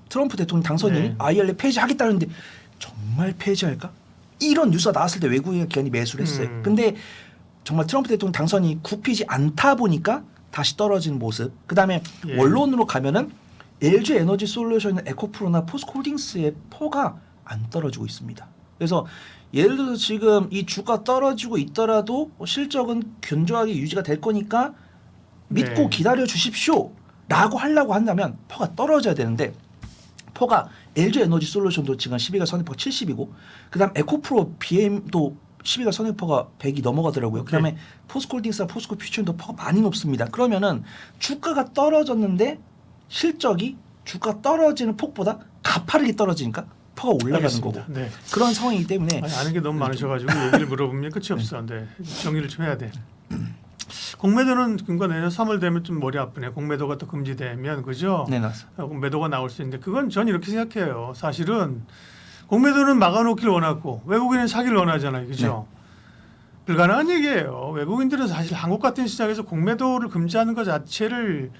트럼프 대통령 당선이 네. IRA 폐지하겠다는데 정말 폐지할까? 이런 뉴스가 나왔을 때 외국인 기관이 매수를 했어요. 근데 정말 트럼프 대통령 당선이 굽히지 않다 보니까 다시 떨어지는 모습. 그다음에 예. 원론으로 가면은 LG 에너지 솔루션이나 에코프로나 포스코홀딩스의 퍼가 안 떨어지고 있습니다. 그래서 예를 들어서 지금 이 주가 떨어지고 있더라도 실적은 견조하게 유지가 될 거니까 믿고 네. 기다려 주십시오 라고 하려고 한다면 퍼가 떨어져야 되는데 퍼가 LG 에너지 솔루션도 지금 12가 선행퍼가 70이고 그다음 에코프로 BM도 12가 선행퍼가 100이 넘어가더라고요. 오케이. 그다음에 포스코홀딩스나 포스코 퓨처도 퍼가 많이 높습니다. 그러면은 주가가 떨어졌는데 실적이 주가 떨어지는 폭보다 가파르게 떨어지니까 퍼가 올라가는 알겠습니다. 거고 네. 그런 상황이기 때문에 아니, 아는 게 너무 많으셔가지고 얘기를 물어보면 끝이 없어. 네. 정리를 좀 해야 돼. 공매도는 그러니까 내년 3월 되면 좀 머리 아프네. 공매도가 또 금지되면 그죠? 네, 맞습니다. 매도가 나올 수 있는데 그건 전 이렇게 생각해요. 사실은 공매도는 막아놓길 원하고 외국인은 사기를 원하잖아요. 그죠? 불가능한 얘기예요. 외국인들은 사실 한국 같은 시장에서 공매도를 금지하는 것 자체를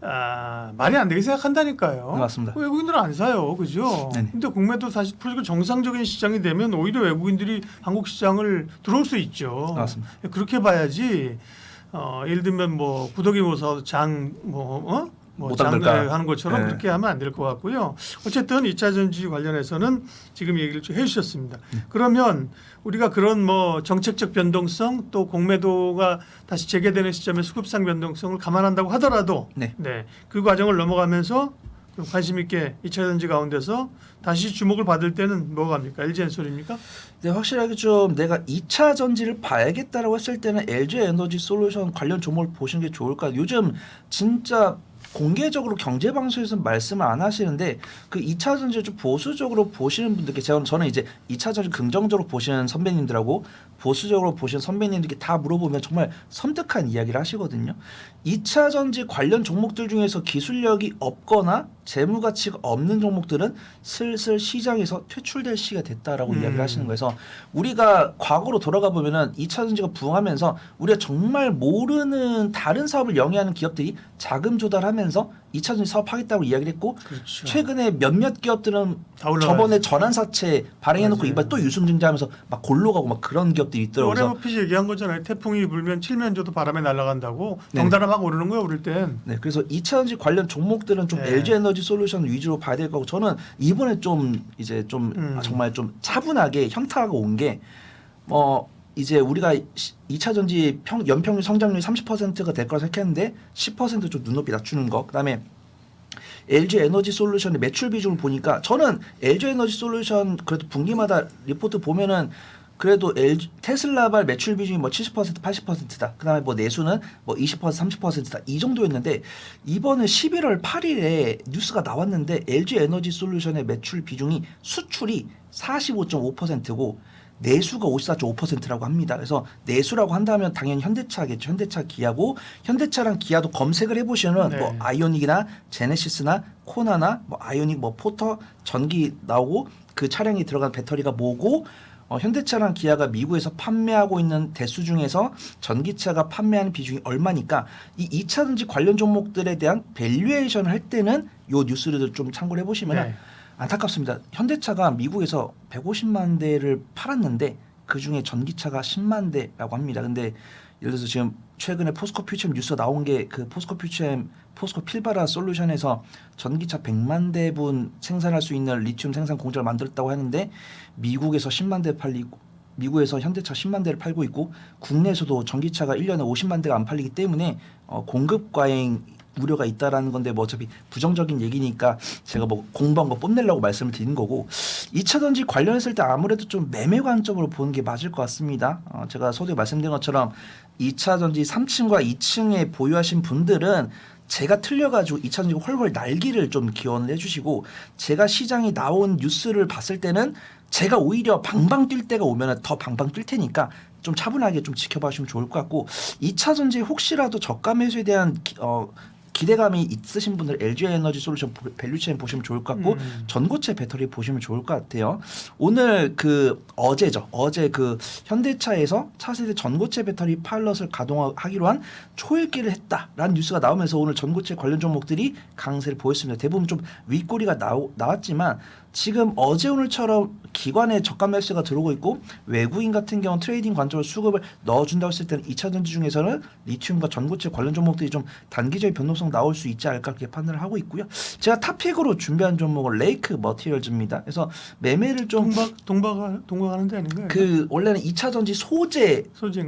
말이 안 되게 생각한다니까요. 네, 맞습니다. 외국인들은 안 사요. 그죠? 네네. 근데 공매도 사실 풀리고 정상적인 시장이 되면 오히려 외국인들이 한국 시장을 들어올 수 있죠. 맞습니다. 그렇게 봐야지. 예를 들면 뭐 구더기 모서 못 담글까? 하는 것처럼 네. 그렇게 하면 안 될 것 같고요. 어쨌든 2차 전지 관련해서는 지금 얘기를 좀 해주셨습니다. 그러면 우리가 그런 뭐 정책적 변동성 또 공매도가 다시 재개되는 시점에 수급상 변동성을 감안한다고 하더라도 네. 그 과정을 넘어가면서 좀 관심 있게 2차 전지 가운데서 다시 주목을 받을 때는 뭐가 갑니까? LG엔솔입니까? 네, 확실하게 좀 내가 2차 전지를 봐야겠다라고 했을 때는 LG 에너지 솔루션 관련 종목을 보시는 게 좋을까요? 요즘 진짜 공개적으로 경제방송에서 말씀을 안 하시는데 그 2차 전지 좀 보수적으로 보시는 분들께 저는 이제 2차 전지 긍정적으로 보시는 선배님들하고 보수적으로 보시는 선배님들께 다 물어보면 정말 섬뜩한 이야기를 하시거든요. 2차 전지 관련 종목들 중에서 기술력이 없거나 재무 가치가 없는 종목들은 슬슬 시장에서 퇴출될 시기가 됐다라고 이야기를 하시는 거예요. 우리가 과거로 돌아가 보면은 2차 전지가 부흥하면서 우리가 정말 모르는 다른 사업을 영위하는 기업들이 자금 조달하면서 2차전지 사업하겠다고 이야기를 했고 그렇죠. 최근에 몇몇 기업들은 다 올라가요. 저번에 전환사채 발행해놓고 맞아요. 이번에 또 유승증자하면서 막 골로 가고 막 그런 기업들이 있더라고요. 그래서 워렌 버핏이 얘기한 거잖아요. 태풍이 불면 칠면조도 바람에 날아간다고. 네. 덩달아 막 오르는 거예요, 오를 땐. 네, 그래서 2차전지 관련 종목들은 좀 네. LG 에너지 솔루션 위주로 봐야 될 거고 저는 이번에 좀 이제 좀 정말 좀 차분하게 현타가 온 게 이제 우리가 2차전지 연평균 성장률이 30%가 될 거라 생각했는데 10%좀 눈높이 낮추는 거. 그다음에 LG 에너지 솔루션의 매출 비중을 보니까 저는 LG 에너지 솔루션 그래도 분기마다 리포트 보면은 그래도 테슬라발 매출 비중이 뭐 70% 80%다. 그다음에 뭐 내수는 뭐 20% 30%다. 이 정도였는데 이번에 11월 8일에 뉴스가 나왔는데 LG 에너지 솔루션의 매출 비중이 수출이 45.5%고 내수가 54.5%라고 합니다. 그래서 내수라고 한다면 당연히 현대차겠죠. 현대차, 기아고 현대차랑 기아도 검색을 해보시면 네. 뭐 아이오닉이나 제네시스나 코나나 뭐 아이오닉 뭐 포터 전기 나오고 그 차량이 들어간 배터리가 뭐고 현대차랑 기아가 미국에서 판매하고 있는 대수 중에서 전기차가 판매하는 비중이 얼마니까 이 2차전지 관련 종목들에 대한 밸류에이션을 할 때는 요 뉴스를 좀 참고를 해보시면 네. 안타깝습니다. 현대차가 미국에서 150만 대를 팔았는데 그 중에 전기차가 10만 대라고 합니다. 근데 예를 들어서 지금 최근에 포스코 퓨처엠 뉴스가 나온 게 그 포스코 퓨처엠 포스코 필바라 솔루션에서 전기차 100만 대분 생산할 수 있는 리튬 생산 공장을 만들었다고 하는데 미국에서 10만 대 팔리고 미국에서 현대차 10만 대를 팔고 있고 국내에서도 전기차가 1년에 50만 대가 안 팔리기 때문에 공급 과잉 우려가 있다라는 건데 뭐 어차피 부정적인 얘기니까 제가 뭐 공부한 거 뽐내려고 말씀을 드린 거고 2차전지 관련했을 때 아무래도 좀 매매 관점으로 보는 게 맞을 것 같습니다. 제가 서두에 말씀드린 것처럼 2차전지 3층과 2층에 보유하신 분들은 제가 틀려가지고 2차전지 훨훨 날기를 좀 기원을 해주시고 제가 시장이 나온 뉴스를 봤을 때는 제가 오히려 방방 뛸 때가 오면 더 방방 뛸 테니까 좀 차분하게 좀 지켜봐 주시면 좋을 것 같고 2차전지 혹시라도 저가 매수에 대한 기대감이 있으신 분들 LG 에너지 솔루션 밸류체인 보시면 좋을 것 같고 전고체 배터리 보시면 좋을 것 같아요. 오늘 어제 그 현대차에서 차세대 전고체 배터리 파일럿을 가동하기로 한 초읽기를 했다라는 뉴스가 나오면서 오늘 전고체 관련 종목들이 강세를 보였습니다. 대부분 좀 윗꼬리가 나왔지만 지금 어제 오늘처럼 기관의 저가 매수가 들어오고 있고 외국인 같은 경우는 트레이딩 관점으로 수급을 넣어준다고 했을 때는 2차전지 중에서는 리튬과 전고체 관련 종목들이 좀 단기적인 변동성 나올 수 있지 않을까 그렇게 판단을 하고 있고요. 제가 탑픽으로 준비한 종목은 레이크 머티리얼즈입니다. 그래서 매매를 좀 동박하는 데 아닌가요? 그 원래는 2차전지 소재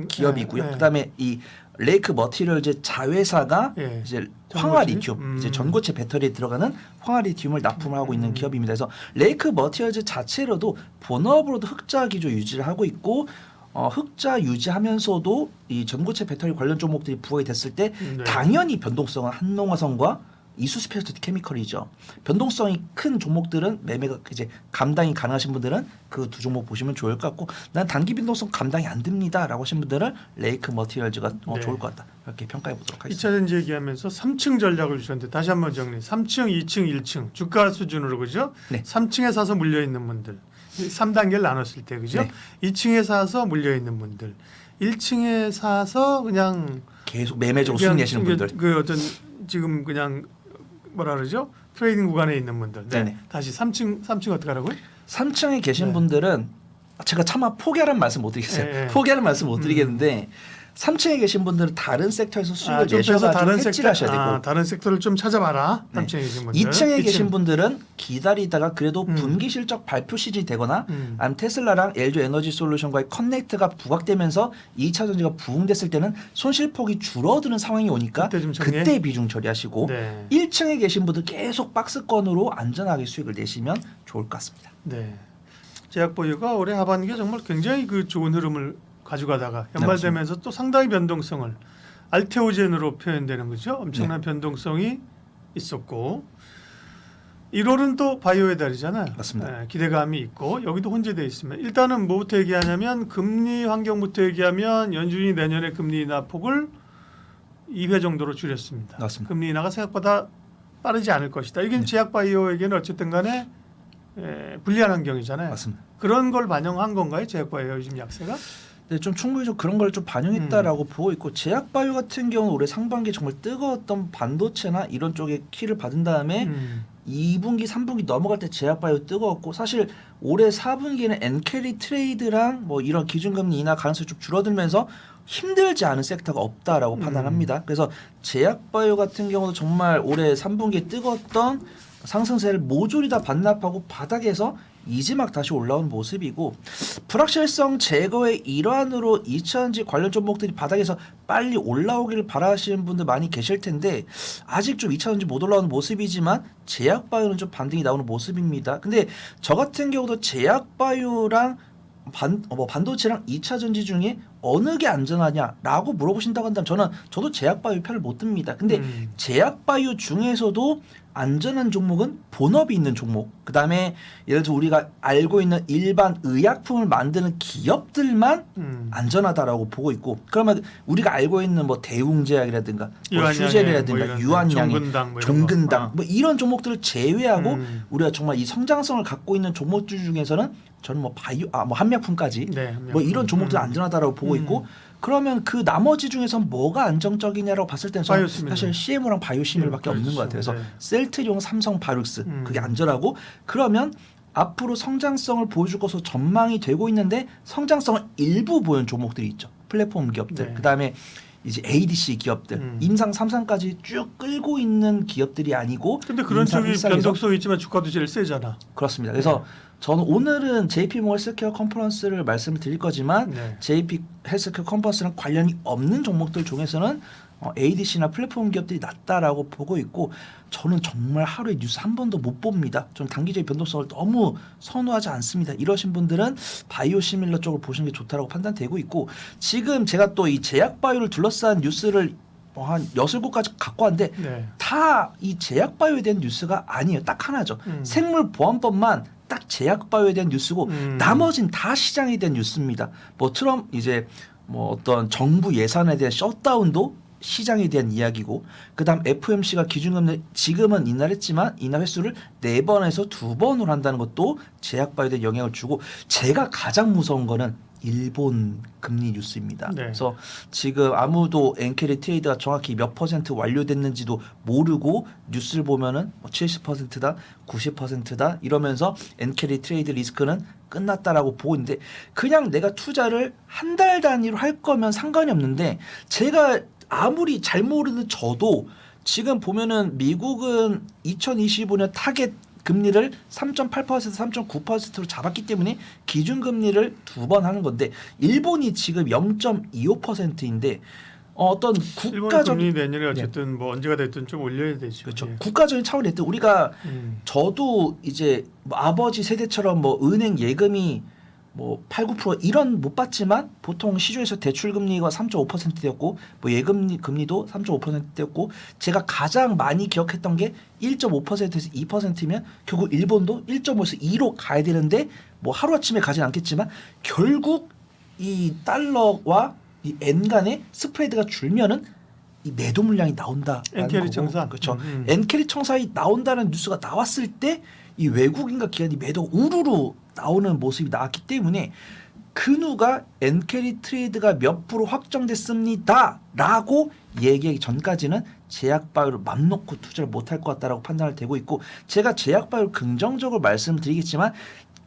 기업이고요. 네. 그다음에 이 레이크 머티리얼즈 자회사가 네. 이제 황화 리튬, 이제 전고체 배터리에 들어가는 황화 리튬을 납품을 하고 있는 기업입니다. 그래서 레이크 머티리얼즈 자체로도 본업으로도 흑자 기조 유지를 하고 있고 흑자 유지하면서도 이 전고체 배터리 관련 종목들이 부각이 됐을 때 네. 당연히 변동성은 한농화성과 이수 스페셜티 케미컬이죠. 변동성이 큰 종목들은 매매가 이제 감당이 가능하신 분들은 그 두 종목 보시면 좋을 것 같고 난 단기 변동성 감당이 안 됩니다라고 하신 분들은 레이크 머티리얼즈가 네. 좋을 것 같다. 이렇게 평가해 보도록 하겠습니다. 2차전지 얘기하면서 3층 전략을 주셨는데 다시 한번 정리. 3층, 2층, 1층 주가 수준으로 그죠? 네. 3층에 사서 물려 있는 분들. 3단계를 나눴을 때 그죠? 네. 2층에 사서 물려 있는 분들. 1층에 사서 그냥 계속 매매적으로 수익 내시는 분들. 그 어떤 지금 그냥 뭐라 그러죠? 트레이딩 구간에 있는 분들. 네. 네네. 다시 3층 어떻게 하라고요? 3층에 계신 네. 분들은 제가 차마 포기하라는 말씀 못 드리겠어요. 네. 포기하는 말씀 못 드리겠는데 3층에 계신 분들은 다른 섹터에서 수익을 좀 빼서 내셔가지고 해지를 하셔야 되고 다른 섹터를 좀 찾아봐라. 네. 3층에 계신 분들. 2층에 계신 분들은 기다리다가 그래도 음. 분기 실적 발표 시즌이 되거나 아니면 테슬라랑 LG 에너지 솔루션과의 커넥트가 부각되면서 2차 전지가 부흥됐을 때는 손실폭이 줄어드는 상황이 오니까 그때 좀 정리해. 그때 비중 처리하시고 네. 1층에 계신 분들 계속 박스권으로 안전하게 수익을 내시면 좋을 것 같습니다. 네. 제약 보유가 올해 하반기에 정말 굉장히 그 좋은 흐름을 가져가다가 연말되면서 또 상당히 변동성을 알테오젠으로 표현되는 거죠. 엄청난 변동성이 있었고 1월은 또 바이오의 달이잖아요. 맞습니다. 네, 기대감이 있고 여기도 혼재되어 있으면 일단은 뭐부터 얘기하냐면 금리 환경부터 얘기하면 연준이 내년에 금리 인하 폭을 2회 정도로 줄였습니다. 맞습니다. 금리 인하가 생각보다 빠르지 않을 것이다. 이게 제약 바이오에게는 어쨌든 간에 불리한 환경이잖아요. 맞습니다. 그런 걸 반영한 건가요? 제약 바이오 요즘 약세가? 네, 좀 충분히 좀 그런 걸 좀 반영했다라고 보고 있고 제약바이오 같은 경우는 올해 상반기 정말 뜨거웠던 반도체나 이런 쪽에 키를 받은 다음에 2분기, 3분기 넘어갈 때 제약바이오 뜨거웠고 사실 올해 4분기에는 엔캐리 트레이드랑 뭐 이런 기준금리 인하 가능성이 좀 줄어들면서 힘들지 않은 섹터가 없다라고 판단합니다. 그래서 제약바이오 같은 경우도 정말 올해 3분기에 뜨거웠던 상승세를 모조리 다 반납하고 바닥에서 이제 막 다시 올라오는 모습이고 불확실성 제거의 일환으로 2차전지 관련 종목들이 바닥에서 빨리 올라오기를 바라시는 분들 많이 계실 텐데 아직 좀 2차전지 못 올라오는 모습이지만 제약바이오는 좀 반등이 나오는 모습입니다. 근데 저 같은 경우도 제약바이오랑 반도체랑 2차전지 중에 어느 게 안전하냐라고 물어보신다고 한다면 저도 제약바이오 편을 못 듭니다. 근데 제약바이오 중에서도 안전한 종목은 본업이 있는 종목, 그 다음에 예를 들어 우리가 알고 있는 일반 의약품을 만드는 기업들만 안전하다라고 보고 있고 그러면 우리가 알고 있는 뭐 대웅제약이라든가 뭐 휴젤이라든가 뭐 유한양행, 종근당 뭐 이런 종목들을 제외하고 우리가 정말 이 성장성을 갖고 있는 종목들 중에서는 저는 뭐 뭐 한약품까지 뭐 이런 종목들 안전하다라고 보고 있고 그러면 그 나머지 중에서 뭐가 안정적이냐라고 봤을 때는 저는 사실 CMO랑 바이오시밀밖에 없는 것 같아요. 그래서 셀트리온, 삼성, 바이오닉스 그게 안전하고 그러면 앞으로 성장성을 보여줄 것으로 전망이 되고 있는데 성장성을 일부 보여준 종목들이 있죠. 플랫폼 기업들, 그 다음에 이제 ADC 기업들, 임상 3상까지 쭉 끌고 있는 기업들이 아니고. 근데 그런 쪽이 변동성이 있지만 주가도 제일 세잖아. 그렇습니다. 그래서 저는 오늘은 JP모건 헬스케어 컨퍼런스를 말씀을 드릴 거지만 JP 헬스케어 컨퍼런스랑 관련이 없는 종목들 중에서는 ADC나 플랫폼 기업들이 낫다라고 보고 있고 저는 정말 하루에 뉴스 한 번도 못 봅니다. 좀 단기적인 변동성을 너무 선호하지 않습니다. 이러신 분들은 바이오시밀러 쪽을 보시는 게 좋다라고 판단되고 있고 지금 제가 또 이 제약바이오를 둘러싼 뉴스를 한 6곳까지 갖고 왔는데 다 이 제약바이오에 대한 뉴스가 아니에요. 딱 하나죠. 생물보안법만 딱 제약바이오에 대한 뉴스고 나머진 다 시장에 대한 뉴스입니다. 뭐 이제 뭐 어떤 정부 예산에 대한 셧다운도 시장에 대한 이야기고 그다음 FOMC가 기준금리 지금은 인하했지만 인하 횟수를 4번에서 2번으로 한다는 것도 제약바이오에 대한 영향을 주고 제가 가장 무서운 거는 일본 금리 뉴스입니다. 그래서 지금 아무도 엔캐리 트레이드가 정확히 몇 퍼센트 완료됐는지도 모르고 뉴스를 보면은 70%다, 90%다 이러면서 엔캐리 트레이드 리스크는 끝났다라고 보고 있는데 그냥 내가 투자를 한 달 단위로 할 거면 상관이 없는데 제가 아무리 잘 모르는 저도 지금 보면은 미국은 2025년 타겟 금리를 3.8%, 3.9%로 잡았기 때문에 기준금리를 2번 하는 건데 일본이 지금 0.25%인데 어떤 국가적인 금리 내년에 어쨌든 뭐 언제가 됐든 좀 올려야 되죠. 그렇죠. 국가적인 차원이 됐든 우리가 저도 이제 뭐 아버지 세대처럼 뭐 은행 예금이 뭐 8, 9% 이런 못 받지만 보통 시중에서 대출 금리가 3.5%였고 뭐 예금 금리도 3.5%였고 제가 가장 많이 기억했던 게 1.5%에서 2%면 결국 일본도 1.5에서 2로 가야 되는데 뭐 하루아침에 가진 않겠지만 결국 이 달러와 이 엔 간의 스프레드가 줄면은 이 매도 물량이 나온다라는 엔캐리 거고 청산. 그렇죠. 엔캐리 청산이 나온다는 뉴스가 나왔을 때 이 외국인과 기관이 매도 우르르 나오는 모습이 나왔기 때문에 그 누가 엔캐리 트레이드가 몇 프로 확정됐습니다라고 얘기하기 전까지는 제약바이오를 맘 놓고 투자를 못할 것 같다라고 판단을 되고 있고 제가 제약바이오를 긍정적으로 말씀드리겠지만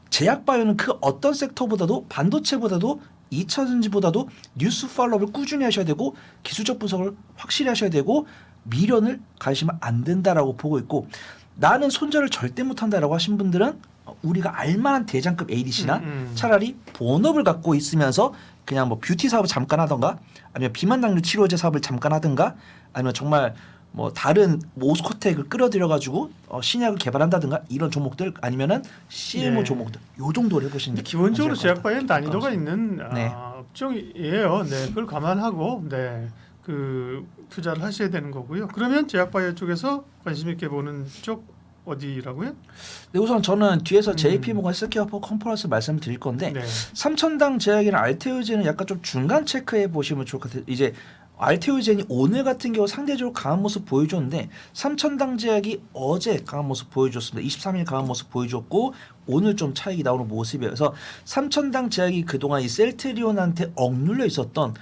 제약바이오는 그 어떤 섹터보다도 반도체보다도 2차전지보다도 뉴스 팔로우를 꾸준히 하셔야 되고 기술적 분석을 확실히 하셔야 되고 미련을 가지시면 안 된다라고 보고 있고 나는 손절을 절대 못한다라고 하신 분들은 우리가 알만한 대장급 ADC나 차라리 본업을 갖고 있으면서 그냥 뭐 뷰티 사업을 잠깐 하던가 아니면 비만 당뇨 치료제 사업을 잠깐 하든가 아니면 정말 뭐 다른 오스코텍을 끌어들여가지고 신약을 개발한다든가 이런 종목들 아니면은 CMO 종목들 요 정도를 해보시는 게 기본적으로 제약바이오는 난이도가 있는 네. 업종이에요. 그걸 감안하고 그 투자를 하셔야 되는 거고요. 그러면 제약바이오 쪽에서 관심 있게 보는 쪽 어디라고요? 네, 우선 저는 뒤에서 JP모건 헬스케어 컨퍼런스 말씀드릴 건데 삼천당 제약이나 알테오제는 약간 좀 중간 체크해 보시면 좋을 것 같아요. 이제 알테오젠이 오늘 같은 경우 상대적으로 강한 모습 보여줬는데 삼천당 제약이 어제 강한 모습 보여줬습니다. 23일 강한 모습 보여줬고 오늘 좀 차익이 나오는 모습이에요. 그래서 삼천당 제약이 그동안 이 셀트리온한테 억눌려 있었던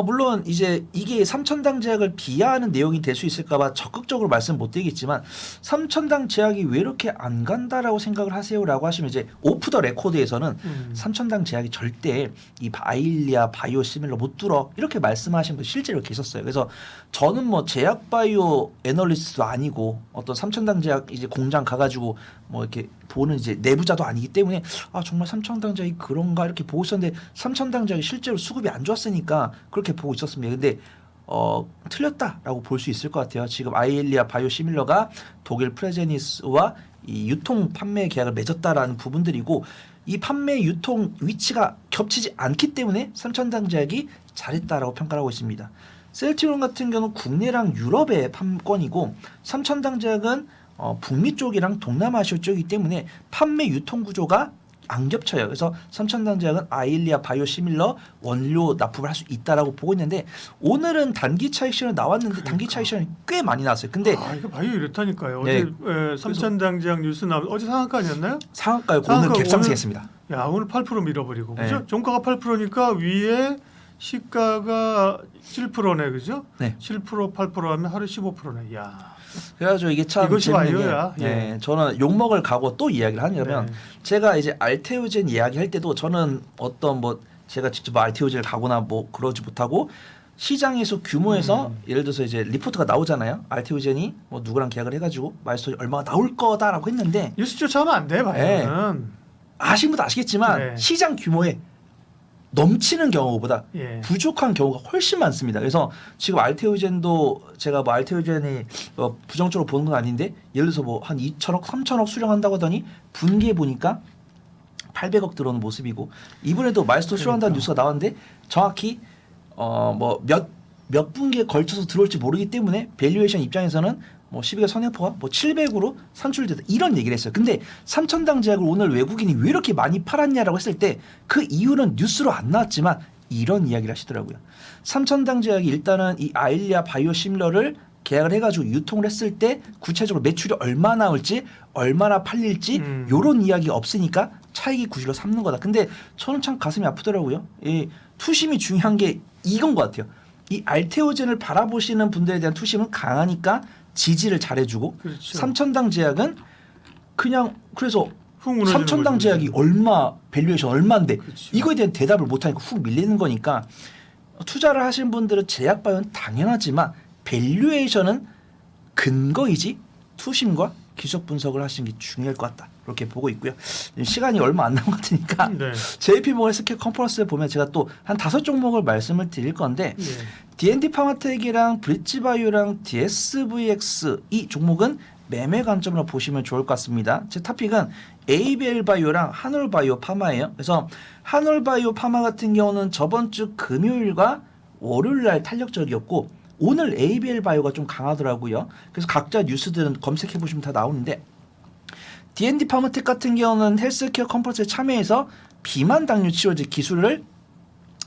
물론 이제 이게 삼천당 제약을 비하하는 내용이 될 수 있을까봐 적극적으로 말씀 못 드리겠지만 삼천당 제약이 왜 이렇게 안 간다라고 생각을 하세요라고 하시면 이제 오프 더 레코드에서는 삼천당 제약이 절대 이 아일리아 바이오 시밀러 못 뚫어 이렇게 말씀하신 분 실제로 계셨어요. 그래서 저는 뭐 제약 바이오 애널리스트도 아니고 어떤 삼천당 제약 이제 공장 가가지고 뭐 이렇게 보는 이제 내부자도 아니기 때문에 정말 삼천당 제약이 그런가 이렇게 보고 있었는데 삼천당 제약이 실제로 수급이 안 좋았으니까 그렇게 보고 있었습니다. 근데 틀렸다라고 볼 수 있을 것 같아요. 지금 아이엘리아 바이오 시밀러가 독일 프레제니스와 이 유통 판매 계약을 맺었다라는 부분들이고 이 판매 유통 위치가 겹치지 않기 때문에 삼천당 제약이 잘했다라고 평가를 하고 있습니다. 셀트리온 같은 경우는 국내랑 유럽의 판권이고 삼천당 제약은 북미 쪽이랑 동남아시아 쪽이기 때문에 판매 유통 구조가 안 겹쳐요. 그래서 삼천당 제약은 아일리아 바이오 시밀러 원료 납품을 할 수 있다라고 보고 있는데 오늘은 단기 차익 실현 나왔는데 단기 차익 실현이 꽤 많이 나왔어요. 근데 이거 바이오 이렇다니까요. 네. 어제 삼천당 제약 뉴스 나온 어제 상한가 아니었나요? 상한가요. 오늘 상한가 갭상승했습니다. 오늘 8% 밀어버리고 그죠? 네. 종가가 8%니까 위에 시가가 7%네 그죠? 네. 7% 8% 하면 하루 15%네. 야. 그래가지고 이게 참 이것이 재밌는 게 바이오야. 네, 저는 욕먹을 각오 또 이야기를 하냐면 네. 제가 이제 알테오젠 이야기할 때도 저는 어떤 뭐 제가 직접 뭐 알테오젠을 가거나 뭐 그러지 못하고 시장에서 규모에서 예를 들어서 이제 리포트가 나오잖아요. 알테오젠이 뭐 누구랑 계약을 해가지고 마이스톤이 얼마가 나올 거다라고 했는데 뉴스조차 하면 안 돼. 바이오는. 아시는 분도 아시겠지만 네. 시장 규모에 넘치는 경우보다 예. 부족한 경우가 훨씬 많습니다. 그래서 지금 알테오젠도 제가 뭐 알테오젠이 부정적으로 보는 건 아닌데 예를 들어서 뭐 한 2천억, 3천억 수령한다고 하더니 분기에 보니까 800억 들어오는 모습이고 이번에도 마이스톤 수령한다는 뉴스가 나왔는데 정확히 뭐 몇 분기에 걸쳐서 들어올지 모르기 때문에 밸류에이션 입장에서는 뭐 12개 선행포가 뭐 700으로 산출됐다 이런 얘기를 했어요. 근데 삼천당 제약을 오늘 외국인이 왜 이렇게 많이 팔았냐라고 했을 때 그 이유는 뉴스로 안 나왔지만 이런 이야기를 하시더라고요. 삼천당 제약이 일단은 이 아일리아 바이오 시밀러를 계약을 해가지고 유통을 했을 때 구체적으로 매출이 얼마 나올지 얼마나 팔릴지 요런 이야기가 없으니까 차익이 구실로 삼는 거다. 근데 저는 참 가슴이 아프더라고요. 이 투심이 중요한 게 이건 것 같아요. 이 알테오젠을 바라보시는 분들에 대한 투심은 강하니까 지지를 잘해주고 그렇죠. 삼천당 제약은 그냥 그래서 훅 무너지는 삼천당 거죠. 제약이 얼마 밸류에이션 얼마인데 그렇죠. 이거에 대한 대답을 못하니까 훅 밀리는 거니까 투자를 하신 분들은 제약 바이오는 당연하지만 밸류에이션은 근거이지 투심과 기술 분석을 하시는 게 중요할 것 같다. 그렇게 보고 있고요. 시간이 얼마 안 남은 것 같으니까 네. JP모건 헬스케어 컨퍼런스에 보면 제가 또 한 5종목을 말씀을 드릴 건데 예. D&D 파마텍이랑 브릿지바이오랑 DSVX 이 종목은 매매 관점으로 보시면 좋을 것 같습니다. 제 토픽은 ABL 바이오랑 한올바이오 파마예요. 그래서 한올바이오 파마 같은 경우는 저번 주 금요일과 월요일 날 탄력적이었고 오늘 ABL 바이오가 좀 강하더라고요. 그래서 각자 뉴스들은 검색해 보시면 다 나오는데 D&D 파마텍 같은 경우는 헬스케어 컨퍼런스에 참여해서 비만 당뇨 치료제 기술을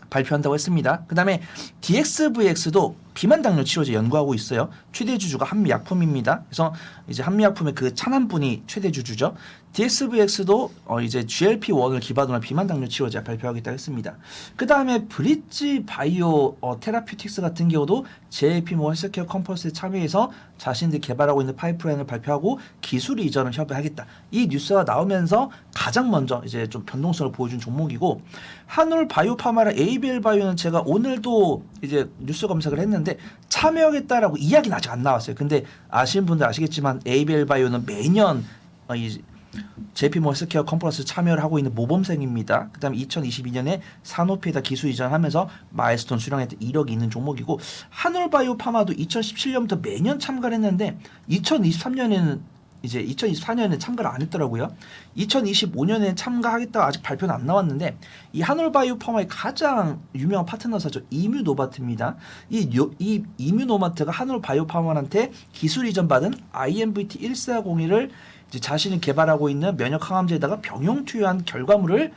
발표한다고 했습니다. 그 다음에 DXVX도 비만 당뇨 치료제 연구하고 있어요. 최대 주주가 한미약품입니다. 그래서 이제 한미약품의 그 찬한분이 최대 주주죠. DXVX도 이제 GLP-1을 기반으로 한 비만 당뇨 치료제 발표하겠다고 했습니다. 그 다음에 브릿지 바이오 테라퓨틱스 같은 경우도 JP모건 헬스케어 컨퍼런스에 참여해서 자신들이 개발하고 있는 파이프라인을 발표하고 기술 이전을 협의하겠다. 이 뉴스가 나오면서 가장 먼저 이제 좀 변동성을 보여준 종목이고 한올 바이오파마랑 ABL 바이오는 제가 오늘도 이제 뉴스 검색을 했는데 참여하겠다라고 이야기는 아직 안 나왔어요. 근데 아시는 분들 아시겠지만 ABL 바이오는 매년 이 JP모건 헬스케어 컨퍼런스 참여를 하고 있는 모범생입니다. 그 다음에 2022년에 사노피에다 기술 이전하면서 마일스톤 수령했던 이력이 있는 종목이고 한올바이오 파마도 2017년부터 매년 참가를 했는데 2023년에는 이제 2024년에 참가를 안 했더라고요. 2025년에 참가하겠다고 아직 발표는 안 나왔는데 이 한올바이오 파마의 가장 유명한 파트너사죠. 이뮤노바트입니다. 이 이뮤노바트가 한올바이오 파마한테 기술 이전 받은 IMVT 1401을 이제 자신이 개발하고 있는 면역 항암제에다가 병용 투여한 결과물을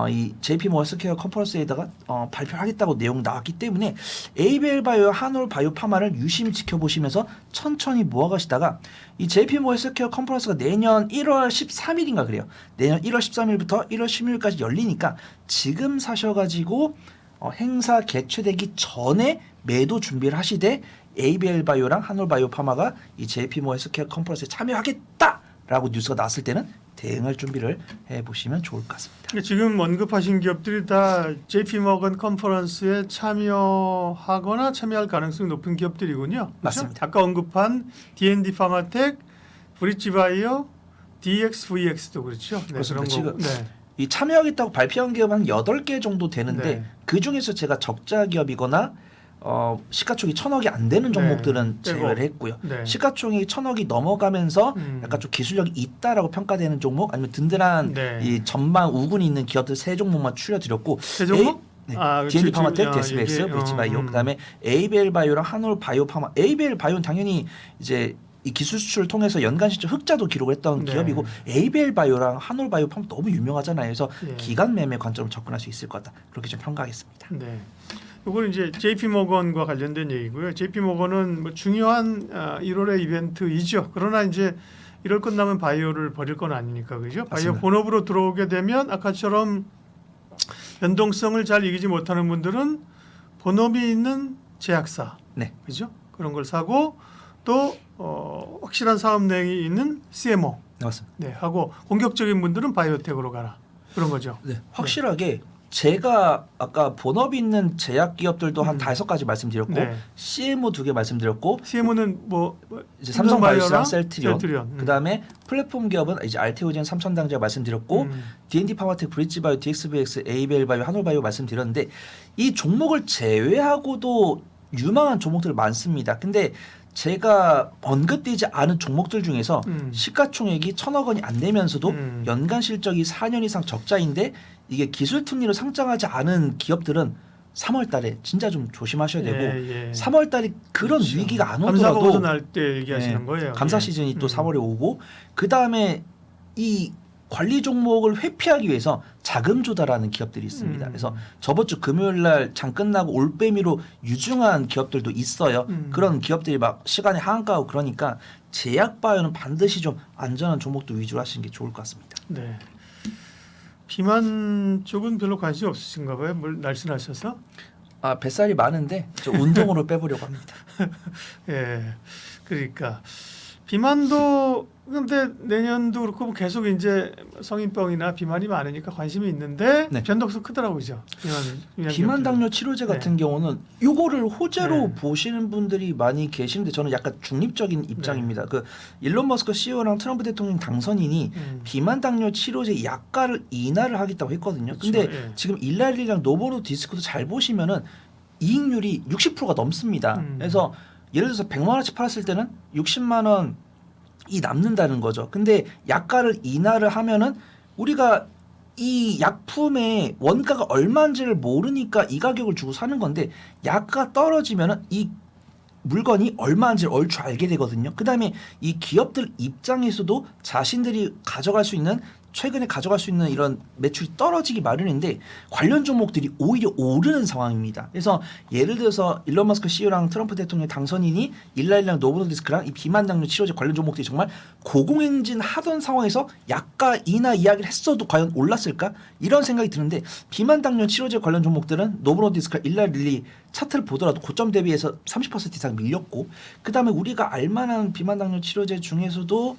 이 JP 모건 헬스케어 컨퍼런스에다가 발표하겠다고 내용 나왔기 때문에 에이벨 바이오, 한올 바이오 파마를 유심히 지켜보시면서 천천히 모아가시다가 이 JP 모건 헬스케어 컨퍼런스가 내년 1월 13일인가 그래요. 내년 1월 13일부터 1월 16일까지 열리니까 지금 사셔가지고 행사 개최되기 전에 매도 준비를 하시되 에이벨 바이오랑 한올 바이오 파마가 이 JP 모건 헬스케어 컨퍼런스에 참여하겠다라고 뉴스가 나왔을 때는 대응할 준비를 해보시면 좋을 것 같습니다. 지금 언급하신 기업들이 다 JP 모건 컨퍼런스에 참여하거나 참여할 가능성이 높은 기업들이군요. 그렇죠? 맞습니다. 아까 언급한 D&D 파마텍, 브릿지바이오, DXVX도 그렇죠. 네, 그렇습니다. 그런 거고. 네. 이 참여하겠다고 발표한 기업 한 8개 정도 되는데 네. 그중에서 제가 적자 기업이거나 시가총액이 1,000억이 안 되는 종목들은 네. 제외를 했고요. 네. 시가총액이 1,000억이 넘어가면서 약간 좀 기술력이 있다라고 평가되는 종목 아니면 든든한 네. 이 전망 우군이 있는 기업들 3종목만 추려드렸고 세 종목? 네. 아, D&D 지금, 파마텍, 아, 데스베이스, 이게, 브릿지바이오, 그다음에 에이벨 바이오랑 한올 바이오 파마. 에이벨 바이오는 당연히 이제 이 기술 수출을 통해서 연간 실적 흑자도 기록을 했던 네. 기업이고 에이벨 바이오랑 한올 바이오 파마 너무 유명하잖아요. 그래서 예. 기간 매매 관점으로 접근할 수 있을 것 같다. 그렇게 좀 평가하겠습니다. 네. 이거는 이제 JP 모건과 관련된 얘기고요. JP 모건은 뭐 중요한 1월의 이벤트이죠. 그러나 이제 1월 끝나면 바이오를 버릴 건 아니니까 그죠? 바이오 맞습니다. 본업으로 들어오게 되면 아까처럼 연동성을 잘 이기지 못하는 분들은 본업이 있는 제약사, 네. 그죠? 그런 걸 사고 또 확실한 사업 내용이 있는 CMO, 맞습니다. 네, 하고 공격적인 분들은 바이오텍으로 가라 그런 거죠. 네. 확실하게 제가 아까 본업 있는 제약 기업들도 한 5가지 말씀드렸고 네. CMO 2개 말씀드렸고 CMO는 뭐 이제 삼성바이오랑 셀트리온, 셀트리온. 그다음에 플랫폼 기업은 이제 알테오젠, 삼천당제가 말씀드렸고 D&D 파마텍, 브릿지바이오, DXVX, 에이벨 바이오, 한올 바이오 말씀드렸는데 이 종목을 제외하고도 유망한 종목들 많습니다. 근데 제가 언급되지 않은 종목들 중에서 시가총액이 1,000억 원이 안 되면서도 연간 실적이 4년 이상 적자인데 이게 기술 특리로 상장하지 않은 기업들은 3월 달에 진짜 좀 조심하셔야 되고 예. 3월 달이 그런 그렇죠. 위기가 안 감사 오더라도 보고서 날 때 얘기하시는 네, 거예요. 감사 예. 시즌이 또 4월에 오고 그다음에 이 관리 종목을 회피하기 위해서 자금 조달하는 기업들이 있습니다. 그래서 저번 주 금요일 날 장 끝나고 올빼미로 유증한 기업들도 있어요. 그런 기업들이 막 시간에 하한가하고 그러니까 제약 바이오는 반드시 좀 안전한 종목도 위주로 하시는 게 좋을 것 같습니다. 네. 비만 쪽은 별로 관심 없으신가 봐요. 뭘 날씬하셔서. 아, 뱃살이 많은데 저 운동으로 빼보려고 합니다. 예. 그러니까 비만도 근데 내년도 그렇고 계속 이제 성인병이나 비만이 많으니까 관심이 있는데 네. 변동성 크더라고요. 그죠? 비만 당뇨 치료제 같은 경우는 요거를 호재로 네. 보시는 분들이 많이 계시는데 저는 약간 중립적인 입장입니다. 그 일론 머스크 CEO랑 트럼프 대통령 당선인이 비만 당뇨 치료제 약가를 인하를 하겠다고 했거든요. 그렇죠. 근데 예. 지금 일라리랑 노보노 디스크도 잘 보시면은 이익률이 60%가 넘습니다. 그래서 예를 들어서 100만 원씩 팔았을 때는 60만 원이 남는다는 거죠. 근데 약가를 인하를 하면은 우리가 이 약품의 원가가 얼마인지를 모르니까 이 가격을 주고 사는 건데 약가 떨어지면은 이 물건이 얼마인지를 얼추 알게 되거든요. 그다음에 이 기업들 입장에서도 자신들이 가져갈 수 있는 최근에 가져갈 수 있는 이런 매출이 떨어지기 마련인데 관련 종목들이 오히려 오르는 상황입니다. 그래서 예를 들어서 일론 머스크 CEO랑 트럼프 대통령 당선인이 일라일랑 노보노디스크랑 이 비만 당뇨 치료제 관련 종목들이 정말 고공행진 하던 상황에서 약가 인하 이야기를 했어도 과연 올랐을까? 이런 생각이 드는데 비만 당뇨 치료제 관련 종목들은 노보노디스크랑 일라릴리 차트를 보더라도 고점 대비해서 30% 이상 밀렸고 그다음에 우리가 알만한 비만 당뇨 치료제 중에서도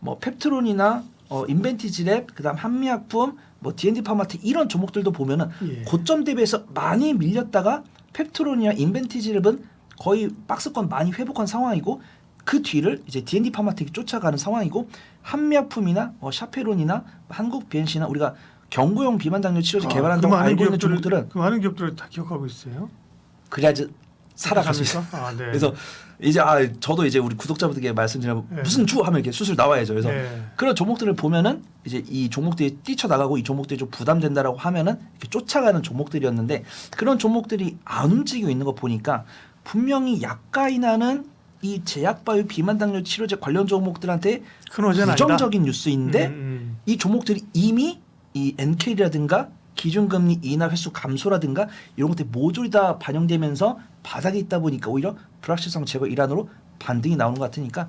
뭐 펩트론이나 인벤티지랩, 그다음 한미약품, 뭐 D&D 파마텍 이런 종목들도 보면은 예. 고점 대비해서 많이 밀렸다가 펩트론이나 인벤티지랩은 거의 박스권 많이 회복한 상황이고 그 뒤를 이제 D&D 파마텍이 쫓아가는 상황이고 한미약품이나 샤페론이나 한국 BNC나 우리가 경구용 비만 당뇨 치료제 개발한다고 알고 있는 종목들은 그 많은 기업들을 다 기억하고 있어요. 그래야지 살아갑니다. 아, 네. 그래서 이제 저도 이제 우리 구독자분들께 말씀드리면 네. 무슨 주 하면 이렇게 수술 나와야죠. 그래서 네. 그런 종목들을 보면은 이제 이 종목들이 뛰쳐나가고 이 종목들이 좀 부담된다라고 하면은 이렇게 쫓아가는 종목들이었는데 그런 종목들이 안 움직이고 있는 거 보니까 분명히 약가 인하는 이 제약바이오 비만 당뇨 치료제 관련 종목들한테 큰 호재는 부정적인 뉴스인데 아니다. 이 종목들이 이미 이 NK라든가 기준금리 인하 횟수 감소라든가 이런 것들이 모조리 다 반영되면서 바닥에 있다 보니까 오히려 불확실성 제거 일환으로 반등이 나오는 것 같으니까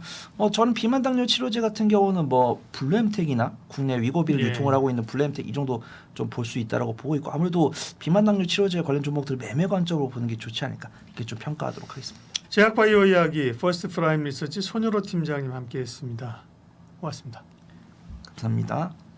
저는 비만 당뇨 치료제 같은 경우는 뭐 블루엠텍이나 국내 위고비를 예. 유통을 하고 있는 블루엠텍 이 정도 좀 볼 수 있다라고 보고 있고 아무래도 비만 당뇨 치료제 관련 종목들 매매 관점으로 보는 게 좋지 않을까 이렇게 좀 평가하도록 하겠습니다. 제약바이오 이야기 퍼스트 프라임 리서치 손유로 팀장님 함께했습니다. 고맙습니다. 감사합니다.